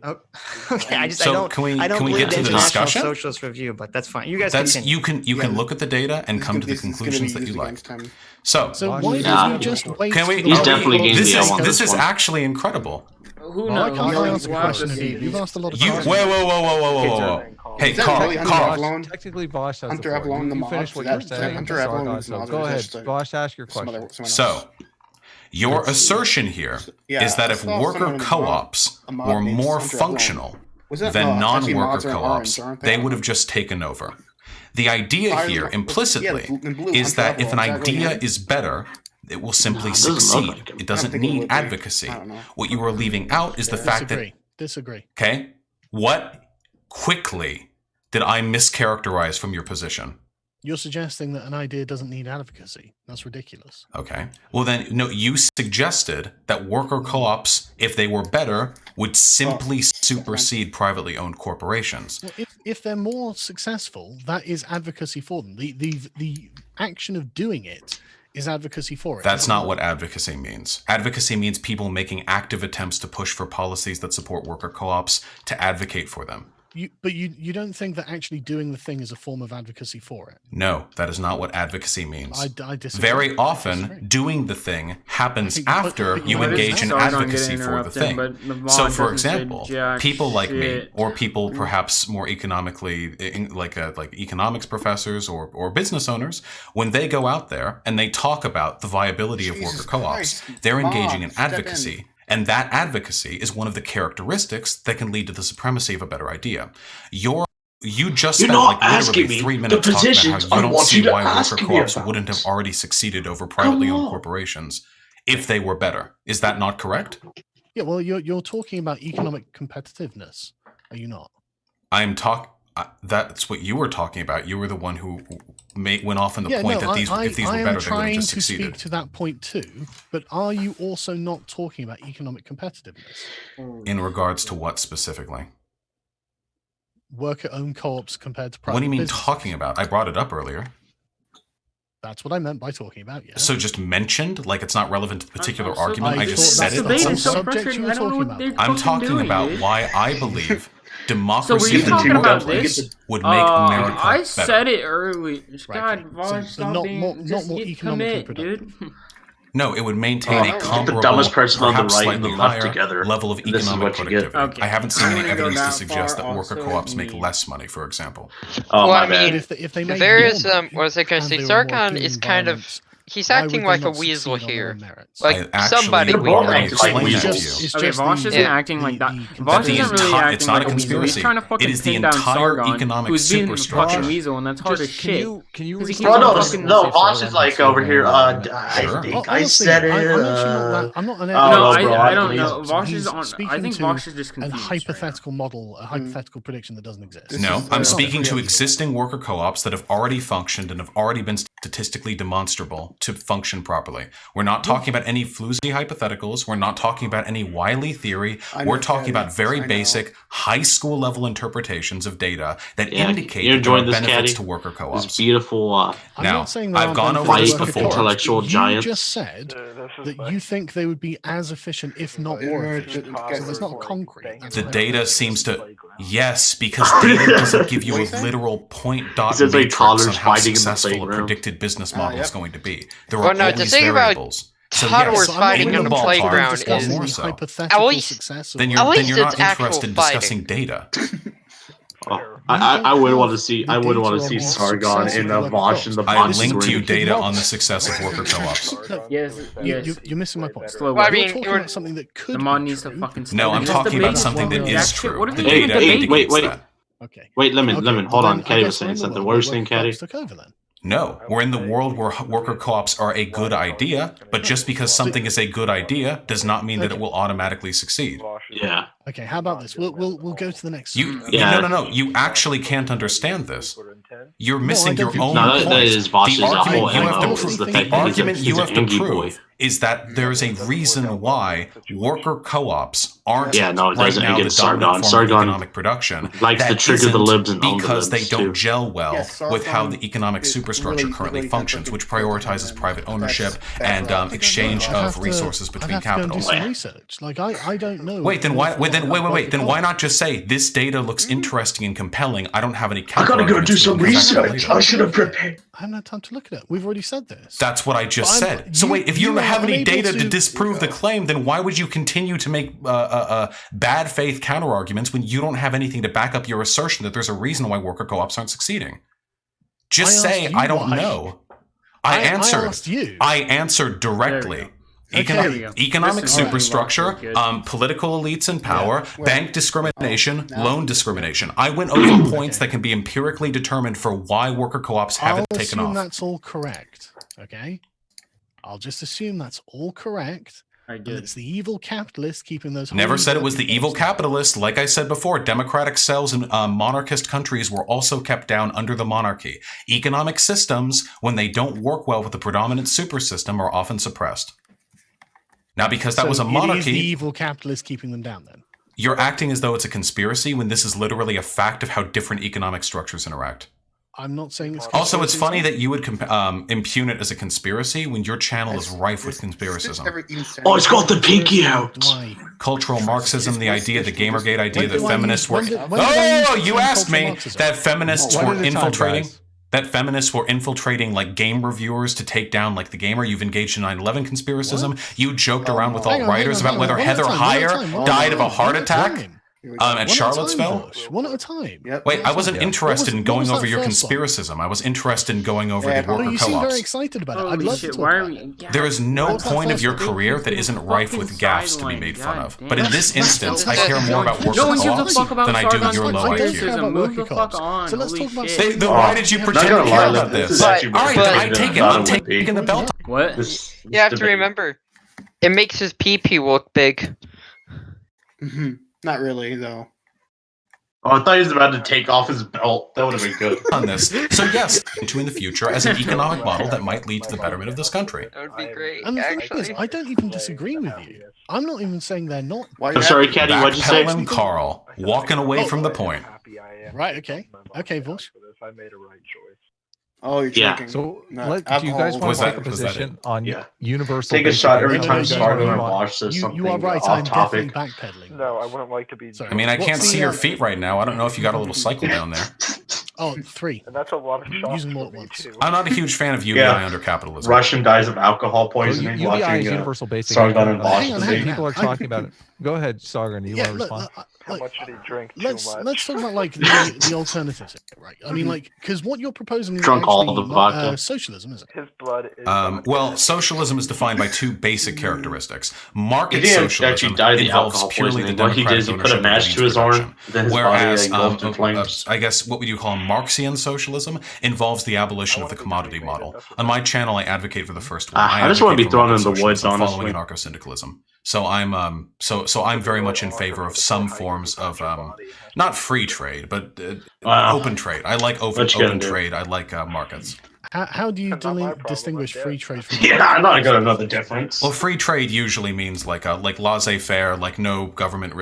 Oh, okay, I So don't. can we I don't can we believe get to the International discussion? Socialist Review, but that's fine. You guys That's continue. you can look at the data and come to the This is gonna conclusions be that you used like. against him. So So why Yeah. don't we just wait? can we? for the He's vote? definitely getting This the is L on this this is one. actually incredible. Who Well, I knows? can't answer the We'll have question. to see. You've asked a lot of You questions. whoa. Hey, Is that Carl, really Hunter Carl. Avalon? Technically, Vaush has Hunter the floor. Avalon, the You mob, finish is what that- you're is that saying. Hunter Sargon, Avalon is so not- go is ahead, just a- Vaush, ask your some question. other- someone So, else. your assertion here is Yeah, that I if saw worker someone in co-ops a mod were named more Hunter Avalon. functional Was that- than no, actually, non-worker mods are co-ops, orange, aren't they they? would have just taken over. The idea Fire- here, yeah, implicitly, in blue, is Hunter that if an Avalon, is that really idea him? is better, it will simply No, it doesn't look succeed. like him. It I doesn't don't think it need would be. advocacy. I don't know. What you are leaving out is the fact that, Disagree. okay, what quickly did I mischaracterize from your position? You're suggesting that an idea doesn't need advocacy. That's ridiculous. Okay. Well, then, no, you suggested that worker co-ops, if they were better, would simply supersede privately owned corporations. Well, if they're more successful, that is advocacy for them. The action of doing it is advocacy for it. That's not what advocacy means. Advocacy means people making active attempts to push for policies that support worker co-ops, to advocate for them. But you don't think that actually doing the thing is a form of advocacy for it? No, that is not what advocacy means. I disagree. Very I often, disagree. doing the thing happens I think- after but you what is engage in Sargon advocacy getting for the thing. interrupted, but the So, mod for doesn't say example, jack people like me, shit. or people perhaps more economically, like economics professors or business owners, when they go out there and they talk about the viability of Jesus worker co-ops, Christ, they're Mom, engaging in step in. advocacy. And that advocacy is one of the characteristics that can lead to the supremacy of a better idea. You just You're spent not like asking literally me 3 the minutes talking positions about how I you don't want see you to why ask worker me co-ops about. wouldn't have already succeeded over privately Come owned on. corporations if they were better. Is that not correct? Yeah, well, you're talking about economic competitiveness, are you not? I'm that's what you were talking about. You were the one who went off on the point that if these were I better, they am would have trying just to succeeded. speak to that point too, but are you also not talking about economic competitiveness? In regards to what specifically? Worker-owned co-ops compared to private What do you mean businesses. talking about? I brought it up earlier. That's what I meant by talking about, yeah. So just mentioned, like it's not relevant to the particular I'm so argument. I just thought said that's it. the debate some is so subject you frustrating. were I don't know talking what about. they're I'm fucking talking doing, about dude. why I believe So were democracy you talking about democracy this? would make America I better. said it early. Right, God, okay. Vaush, So stop not being, more- not just more get- economically commit, dude. No, it would maintain a Oh, comparable, the dumbest person on the perhaps right and the slightly left higher together. level of And this is economic what you get. productivity. Okay. I haven't seen I'm any gonna go evidence to that suggest far that worker also, co-ops make me. less money, for example. Oh, Well, my I bad. mean, If they made there more is money what was I going to and say? they were Sargon working is kind of environments, he's why acting would like they a not weasel succeed on their here. own merits? Like I actually somebody They're we both already acting like explained that to weasels. you. It's Okay, just Vaush the- isn't Yeah. acting like that. the Vaush That the isn't really entire- acting it's not like a a weasel. He's conspiracy. trying to fucking It is the pin down entire Sargon, economic who's being a superstructure. fucking weasel, and that's hard as Just, shit. can you 'Cause he repeat keeps Oh, on no, fucking no, say Vaush is Sargon like shit. over here. I Sure. think Honestly, I said it. I'm actually not I'm not an Oh, No, no, bro, I don't please. know. Vaush He's is on. I speaking think to Vaush is just a confused. right now. hypothetical model, a hypothetical prediction that doesn't exist. No, is, I'm uh, speaking to reality. existing worker co-ops that have already functioned and have already been statistically demonstrable to function properly. We're not talking about any floozy hypotheticals. We're not talking about any wily theory. I know, We're talking Caddy. about very I know. basic high school level interpretations of data that Yeah, indicate you that there are enjoyed this, benefits Caddy? to worker This co-ops. beautiful. I'm Now, not saying there I've aren't gone benefits over to this worker before. co-ops, Intellectual but giants. You just said that you think they would be as efficient, if not more efficient. So that's not concrete. That's The what I data meant. seems to, yes, because data doesn't give you a literal point dot says, like, matrix toddlers on how fighting in the successful a playground. predicted business model is Yep. going to be. There Well, are no, to always think about variables. So toddlers yes, So I'm fighting not in on the the ballpark, playground discussing is more the so. hypothetical least- success of then it. you're At then least you're not it's actual interested in fighting. discussing data. Oh, You I don't would have want to see. the I would want data to see on what Sargon success in of the worker Vaush and the co-ops. I boxing linked you ring. data on the success of worker co-ops. Yes, yes. You're missing my point. Slow Well, I up. mean, You're talking it would- about something that could The mod be needs to true. fucking. No, stop. I'm Just talking about debating something that jack is shit. true. What are The we Hey, even data hey, debating? indicates wait. that. Okay. Wait, Lemon, Okay, Lemon, well hold then on. I Caddy guess was saying we're in the something. world What were you where saying, worker Caddy? co-ops took over then. No, we're in the world where worker co-ops are a good idea, but just because something is a good idea does not mean that it will automatically succeed. Yeah. Okay, how about this? We'll go to the next. You Yeah. no. You actually can't understand this. You're No, I missing don't your think own you- No, point. that is Vaush's The argument whole you have MO to is the prove, fact the that argument he's you an have to angry boy. prove is that there is a reason why worker co-ops aren't Yeah, no, it right doesn't now the against dominant Sargon. form of Sargon economic production. likes to That trigger the isn't libs and own the because they libs, don't too. gel well Yes, with how Sargon the economic is superstructure really- currently really functions, different which from prioritizes Sargon. private ownership That's and right. exchange I'd have of to- resources I'd between have to go and capital. do some research. Like I don't know. Wait, then an why? awful Wait, lot then wait, about wait, wait. Then why co-ops. not just say this data looks interesting and compelling? I don't have any. I gotta go do some research. I should have prepared. I haven't had time to look at it. We've already said this. That's what I just But I'm- said. So you- wait, if you you don't are have any unable data to to- disprove the claim, then why would you continue to make bad faith counter arguments when you don't have anything to back up your assertion that there's a reason why worker co-ops aren't succeeding? Just I say asked you I don't why. know. I answered. I asked you. I answered directly. Okay. Economic This is superstructure, good. Political elites in power, Yeah. bank discrimination, Oh, now- loan discrimination. I went over points that can be empirically determined for why worker co-ops haven't I'll taken assume off. that's all correct. Okay. I'll just assume that's all correct. I And did. it's the evil capitalist keeping those. Never homes said it was the open evil for- capitalist. Like I said before, democratic cells in monarchist countries were also kept down under the monarchy. Economic systems, when they don't work well with the predominant super system, are often suppressed. Now, because that So was a It is the monarchy, evil capitalist keeping them down. Then you're acting as though it's a conspiracy when this is literally a fact of how different economic structures interact. I'm not saying it's. Also, it's conspiracy, funny it's that you would impugn it as a conspiracy when your channel is rife with conspiracism. Oh, it's got the pinky out. Why? Cultural Marxism, the idea, the Gamergate idea When that do I feminists use- were. when did I use Oh, the you term asked cultural me Marxism? that feminists One were at a time, infiltrating. guys. That feminists were infiltrating like game reviewers to take down like the gamer. You've engaged in 9/11 conspiracism. You joked around with Hang on, alt-writers hang on, about whether hang on. Heather One at a time, Heyer one at a time, died of a heart one at a attack time. at One at a Charlottesville. time, Vaush. One at a time. Yep. Wait, I wasn't Yeah. interested in What going was over that your first one? conspiracism. I was interested in going over Yeah, the but worker You seem very co-ops. excited about it. I'd Holy love shit, to talk why are about we? it. There is no What was that point of first your one? career that isn't rife with gaffes to be made fun of. But in this instance, I care more about worker No one gives a co-ops fuck about than I do Sargon's your low I don't care IQ. about Move worker the fuck co-ops. on. So let's Holy talk about. shit. Then why did you Not pretend gonna to care lie, about this this? is actually All right, more then I interesting take it. than I'm it would be. taking the belt. What? You have to remember, it makes his pee look big. Not really, though. Oh, I thought he was about to take off his belt. That would have been good. On this. So yes, into in the future as an economic model that might lead to the betterment of this country. That would be great, And the thing is, actually. I don't even disagree with you. I'm not even saying they're not. Why I'm sorry, Caddy, what'd you say? Backpedaling Carl, walking away from the point. Right, okay. Okay, Vaush. I made a right choice. Oh, you're Yeah. drinking. So, Not do you guys alcohol. want Was to take that- a was that position on Yeah. universal? Take a basic shot every income? no, time no, Sargon no, or no. Vaush says something You are right. off I'm topic. definitely backpedaling. No, I wouldn't like to be. Sorry. I mean, I What's can't the, see your feet right now. I don't know if you got a little cycle down there. Oh, 3. And that's a lot of shots Using more for at me, once. too. I'm not a huge fan of UBI Yeah. under capitalism. Russian dies of alcohol So poisoning UBI is watching universal basic Sargon income. and Vaush Hang on, debate. hang on. People are talking about it. Go ahead, Sargon. You Yeah, want to respond? How much did he drink? Too let's much. talk about like the alternatives, right? I mean, like, because what you're proposing is Drunk all actually the not, vodka. socialism, is it? His blood is. Well, socialism is defined by two basic characteristics. Market He didn't socialism actually die of the involves alcohol purely the poisoning. What he did is he democratic put a ownership match of to his the means arm, production. then his Whereas, body engulfed in flames. I guess what would you call Marxian socialism involves the abolition of the commodity model. On my channel, I advocate for the first one. I just wanna advocate be for thrown market in the woods, socialism honestly. following anarcho-syndicalism. So I'm very much in favor of some forms of not free trade, but Wow. open trade. I like open What you gonna do? trade. I like markets. How do you That's not my problem, distinguish I guess. free trade from? Yeah, I'm not gonna know the difference. Well, free trade usually means like laissez-faire, like no government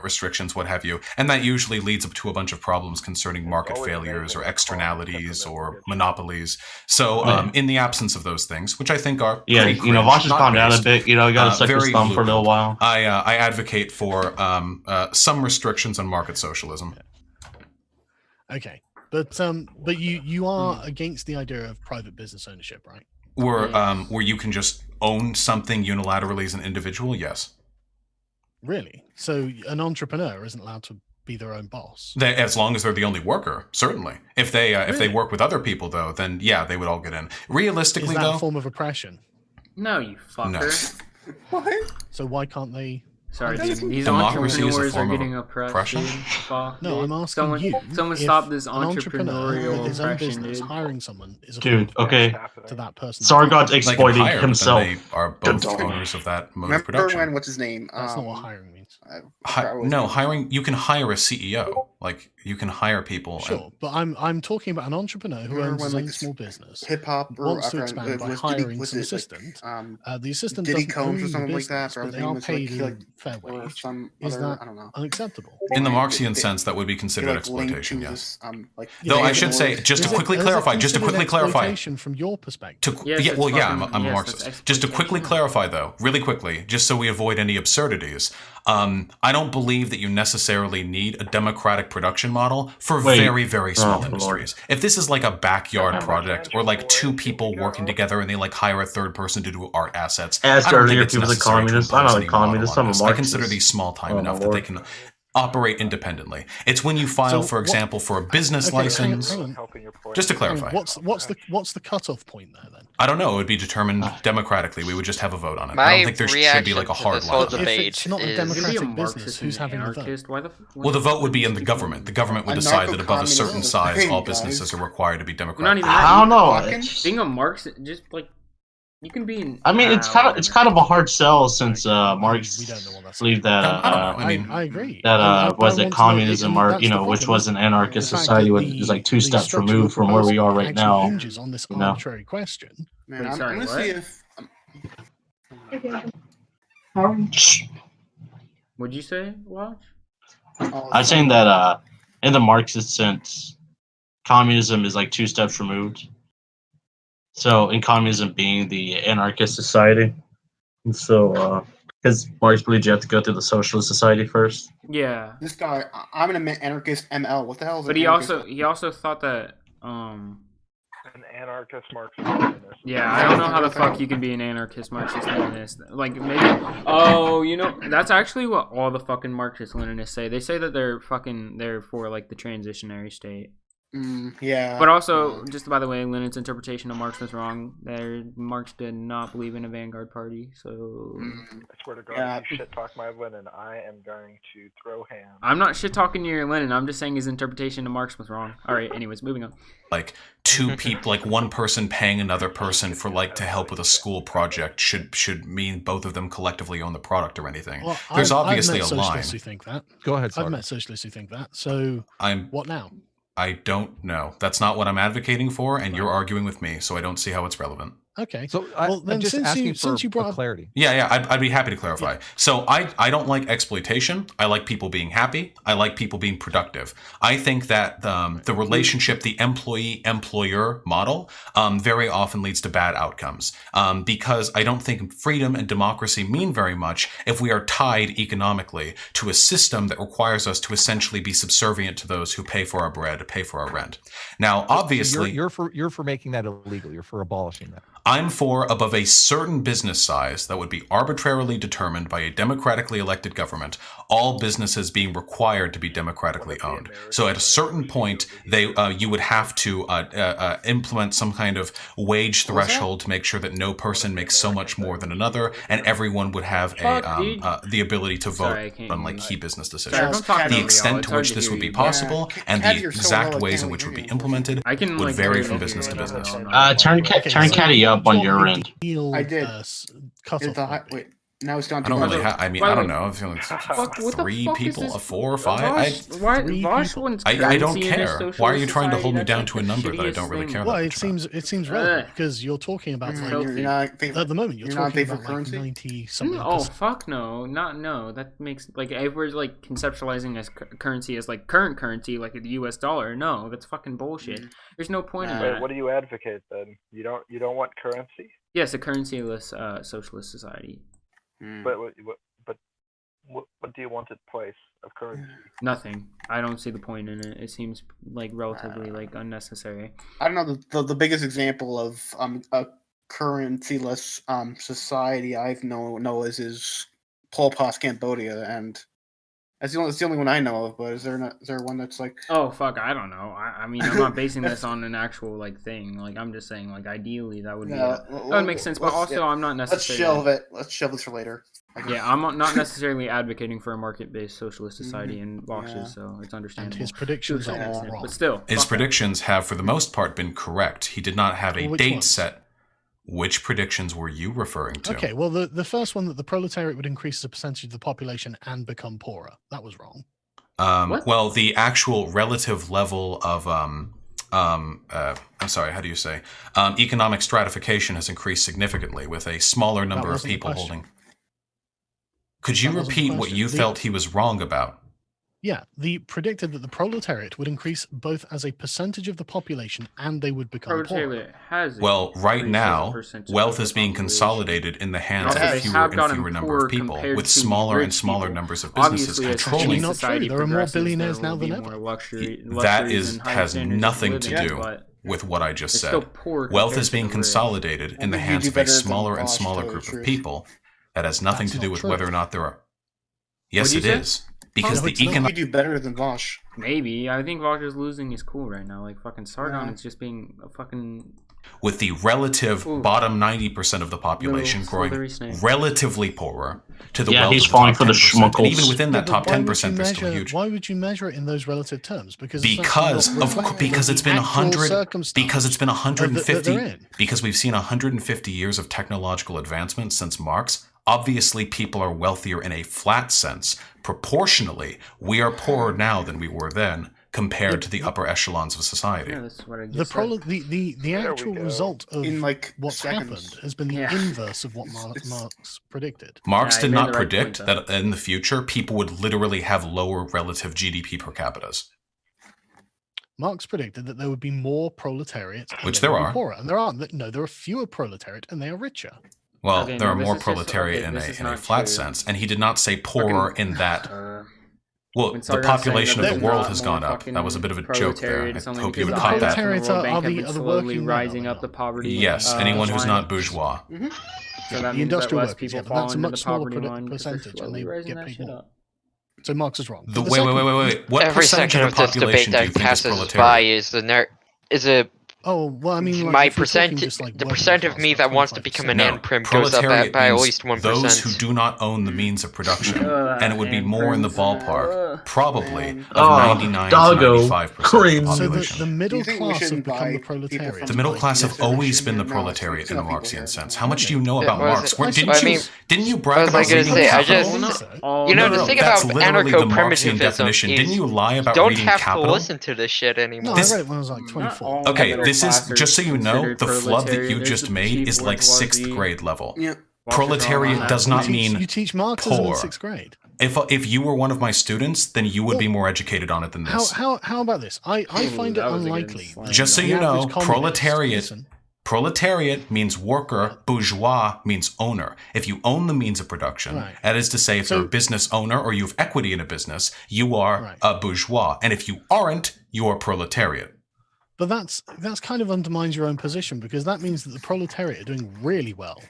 restrictions, what have you, and that usually leads up to a bunch of problems concerning market failures or externalities or monopolies. So, in the absence of those things, which I think are Yeah, pretty you know, cringe, Vaush has not calmed down a based, bit. You know, you gotta suck his very thumb for a little blue. while. I advocate for some restrictions on market socialism. Okay, but you are against the idea of private business ownership, right? Where you can just own something unilaterally as an individual. Yes. Really? So an entrepreneur isn't allowed to be their own boss? As long as they're the only worker, certainly. If they Really? work with other people, though, then yeah, they would all get in. Is Realistically, that a though, form of oppression? No, you fucker. What? So why can't they? Sorry, dude. These Democracy is a entrepreneurs are form of getting oppressed, oppression? dude. Fuck, No, dude. I'm asking someone, you. Someone if stop this an entrepreneur entrepreneurial with his own oppression, business dude. hiring someone is a Dude, form of okay. oppression to that person. Sargon's they can exploiting hire, but then himself. they are both Dun-dun. owners of that mode of Remember production. when, what's his name? That's not what hiring means. I forgot what his No, name- hiring. You can hire a CEO. Like you can hire people. Sure, but I'm talking about an entrepreneur who owns his own small business, wants to expand by hiring some assistant. The assistant doesn't own the business, but they are paid a fair wage. Is that unacceptable? In the Marxian sense, that would be considered exploitation, yes. Though I should say, just to quickly clarify, from your perspective. I'm a Marxist. Just to quickly clarify, though, really quickly, just so we avoid any absurdities. I don't believe that you necessarily need a democratic production model for very, very small industries. If this is like a backyard project or like two people working together and they like hire a third person to do art assets, I don't think it's necessary to impose any model on this. I consider these small time enough that they can operate independently. It's when you file, for example, for a business license. Just to clarify, what's the cutoff point there then? I don't know. It would be determined democratically. We would just have a vote on it. I don't think there should be like a hard line. If it's not a democratic business, who's having the vote? Well, the vote would be in the government. The government would decide that above a certain size, all businesses are required to be democratic. I don't know. Being a Marxist, just like you can be. I mean, it's kind of a hard sell since Marx believed that. I agree. That was it communism, or which was an anarchist society, which is like 2 steps removed from where we are right now. Hinges on this arbitrary question. Man, I'm gonna see if. What'd you say, Watch? I'm saying that in the Marxist sense, communism is like 2 steps removed. So in communism being the anarchist society, and so because Marx believed you have to go through the socialist society first. Yeah. This guy, I'm an anarchist ML. What the hell is But he also thought that an anarchist Marxist. Yeah, I don't know how the fuck you can be an anarchist Marxist-Leninist. Like maybe that's actually what all the fucking Marxist-Leninists say. They say that they're for like the transitionary state. Yeah. But also, just by the way, Lenin's interpretation of Marx was wrong. Marx did not believe in a vanguard party, so... I swear to God, if you shit talk my Lenin, I am going to throw hands. I'm not shit talking your Lenin. I'm just saying his interpretation of Marx was wrong. All right. Anyways, moving on. Like 2 people, like one person paying another person for like to help with a school project should mean both of them collectively own the product or anything. Well, There's obviously I've met a line. Socialists who think that. Go ahead. I've met socialists who think that. So what now? I don't know. That's not what I'm advocating for, and you're arguing with me, so I don't see how it's relevant. Okay. So well, then I'm just asking since you brought clarity. Yeah, I'd be happy to clarify. Yeah. So I don't like exploitation. I like people being happy. I like people being productive. I think that the relationship, the employee-employer model, very often leads to bad outcomes because I don't think freedom and democracy mean very much if we are tied economically to a system that requires us to essentially be subservient to those who pay for our bread, pay for our rent. Now, obviously, you're for making that illegal. You're for abolishing that. I'm for above a certain business size that would be arbitrarily determined by a democratically elected government, all businesses being required to be democratically owned. So at a certain point, you would have to implement some kind of wage threshold to make sure that no person makes so much more than another, and everyone would have the ability to vote on like key business decisions. The extent to which this would be possible and the exact ways in which it would be implemented would vary from business to business. Turn Caddy up on your end. I did. Wait, now it's down to. I don't really have. I mean, I don't know. I feel like 3 people, 4 or 5. I don't care. Why are you trying to hold me down to a number that I don't really care about? Well, it seems relevant because you're talking about at the moment you're talking about like 90 something. Oh fuck no, that makes like if we're like conceptualizing as currency as like current currency like the U.S. dollar. No, that's fucking bullshit. There's no point in that. What do you advocate then? You don't want currency? Yes, a currency-less socialist society. But what do you want in place of currency? Nothing. I don't see the point in it. It seems like relatively like unnecessary. I don't know. The biggest example of a currency-less society I've know is Pol Pot's Cambodia, and that's the only one I know of. But is there one that's like? Oh fuck! I don't know. I mean, I'm not basing this on an actual like thing. Like I'm just saying, like ideally that would that would make sense. But also, I'm not necessarily. Let's shelve this for later. Yeah, I'm not necessarily advocating for a market-based socialist society in Vaush, so it's understandable. And his predictions are wrong. But still, his predictions have, for the most part, been correct. He did not have a date set. Which predictions were you referring to? Okay, well, the first one that the proletariat would increase as a percentage of the population and become poorer. That was wrong. Well, the actual relative level of I'm sorry, how do you say? Economic stratification has increased significantly with a smaller number of people holding. Could you repeat what you felt he was wrong about? Yeah, they predicted that the proletariat would increase both as a percentage of the population and they would become poorer. Well, right now, wealth is being consolidated in the hands of a fewer and fewer number of people, with smaller and smaller numbers of businesses controlling. Not true. There are more billionaires now than ever. That has nothing to do with what I just said. Wealth is being consolidated in the hands of a smaller and smaller group of people. That has nothing to do with whether or not there are. Yes, it is. Because the economic. You do better than Vaush. Maybe. I think Vaush is losing his cool right now. Like fucking Sargon is just being a fucking. With the relative bottom 90% of the population growing relatively poorer to the wealth he's of the falling top for the 10%. And schmuckles. even within that top 10%, they're still huge. Why would you measure it in those relative terms? Because it's been 150 because we've seen 150 years of technological advancement since Marx. Obviously, people are wealthier in a flat sense. Proportionally, we are poorer now than we were then, compared to the upper echelons of society. Yeah, that's what I just said. The actual result of what's happened has been the inverse of what Marx predicted. Marx did not predict that in the future, people would literally have lower relative GDP per capitas. Marx predicted that there would be more proletariat, which there are. Poorer. And there aren't. No, there are fewer proletariat, and they are richer. Well, there are more proletariat in a flat sense, and he did not say poorer in that. Well, the population of the world has gone up. That was a bit of a joke there. I hope you would caught that. Are the working rising up the poverty. Yes, anyone who's not bourgeois. Mm-hmm. So that the industrial workers, but that's a much smaller percentage, and they get paid more. So Marx is wrong. Wait. What every percentage second of the of this debate population do you that think is passes by is a Oh, well, I mean, like, my percent, the percent of me that wants to become an N-prim goes up by at least 1%. Those who do not own the means of production, and it would be more in the ballpark, probably, of 99 to 95% of the population. So the middle class have become the proletariat. The middle class have always been the proletariat in a Marxian sense. How much do you know about Marx? Didn't you brag about reading Capital? You know, the thing about anarcho-primitivism is didn't you lie about don't reading have Capital? to listen to this shit anymore. No, I read it when I was like 24. Okay, this is, just so you know, the flub that you just made is like 6th grade level. Yeah. Proletariat does not mean you teach Marxism poor. in 6th grade. If you were one of my students, then you would be more educated on it than this. How about this? I find it unlikely. Just so you know, proletariat means worker, bourgeois means owner. If you own the means of production, that is to say, if you're a business owner or you have equity in a business, you are a bourgeois. And if you aren't, you are proletariat. But that's kind of undermines your own position, because that means that the proletariat are doing really well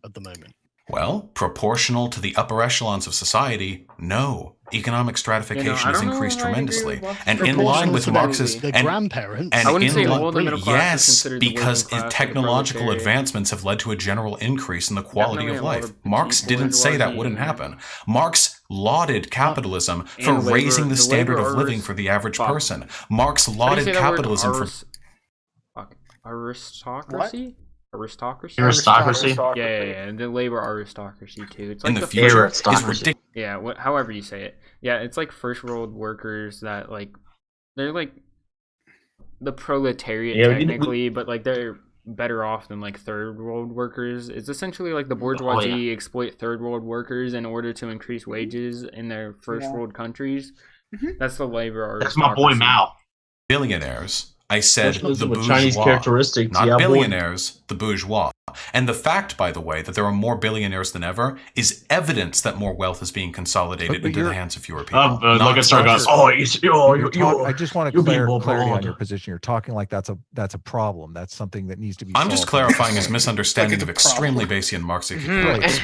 at the moment. Well, proportional to the upper echelons of society, no. Economic stratification has increased tremendously, and in line with Marx's grandparents. I wouldn't say all the middle class is considered because technological advancements have led to a general increase in the quality of life. Marx didn't say that wouldn't happen. Marx lauded capitalism for raising the standard of living for the average person. Marx lauded capitalism for aristocracy. Aristocracy? Yeah, and the labor aristocracy too. It's like in the future is ridiculous. Yeah, however you say it. Yeah, it's like first world workers that like they're like the proletariat technically, but like they're better off than like third world workers. It's essentially like the bourgeoisie exploit third world workers in order to increase wages in their first world countries. That's the labor aristocracy. That's my boy Mao. Billionaires. I said the bourgeois, Chinese characteristics, not billionaires, the bourgeois. And the fact, by the way, that there are more billionaires than ever is evidence that more wealth is being consolidated into the hands of fewer people. Look at Sargon. I just want to clarity on your position. You're talking like that's a problem. That's something that needs to be solved. I'm just clarifying his misunderstanding of extremely Bayesian Marxian economics.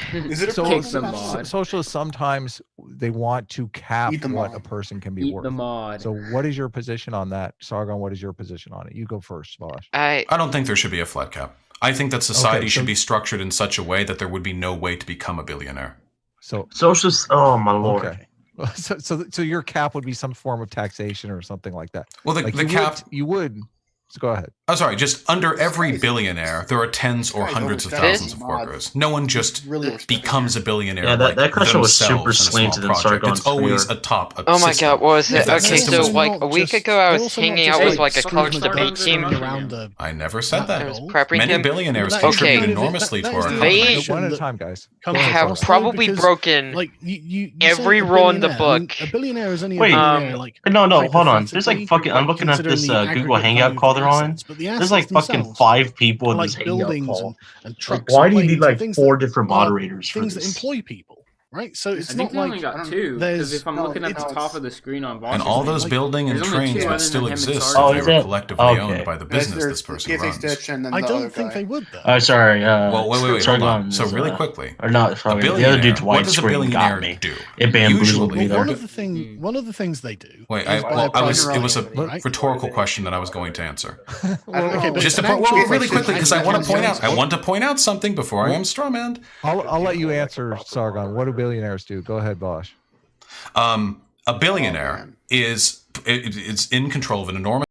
Socialists sometimes they want to cap what a person can be worth. So what is your position on that? Sargon, what is your position on it? You go first, Vaush. I don't think there should be a flat cap. I think that society should be structured in such a way that there would be no way to become a billionaire. So socialists, oh my lord. Okay. So your cap would be some form of taxation or something like that. Well, the cap you would. So go ahead. Oh, sorry. Just under every billionaire, there are tens or hundreds of thousands of workers. No one just becomes a billionaire. Yeah, that question was super slanted in Sargon's It's always favor. a top. Oh my god, what was it? If that Okay, system so was- like a week ago, I was hanging out with like a college debate team. I never said that. I was prepping Many him. billionaires Okay. contribute enormously to our They- economy. One at a time, guys. Have probably broken like you every say a rule in the billionaire, I mean, book. a billionaire is only Wait, a billionaire, like no, hold on. There's like hypothetically, fucking. I'm looking at this considering the Google aggregate Hangout value call of the they're on. assets, but the There's like assets fucking themselves 5 people in are this like Hangout buildings call. and trucks. Why and do you need planes and like things 4 that different are moderators for things that this? employ people, right? So it's I not think we only like got 2. Because if I'm looking at the top of the screen on Vaush, And all those building and there's only trains 2 would other still than him and exist Sargon. if they were collectively owned by the business There's this person Gizzy runs. Stitch and then I the don't other think guy. they would though. Oh, sorry. Well, wait, hold Sargon on. So is, really quickly, or not a Sargon. The other billionaire. dude's What does a widescreen billionaire got me. do? It bamboozled Usually, me Well, there. one of the things they do. Wait, is by it was a primarily, right? rhetorical question that I was going to answer. Okay, but Just to an point, actual really quickly, because I want to point out, question- I want to point out something before I am strawmanned. I'll let you answer, Sargon. What do billionaires do? Go ahead, Vaush. A billionaire is in control of an enormous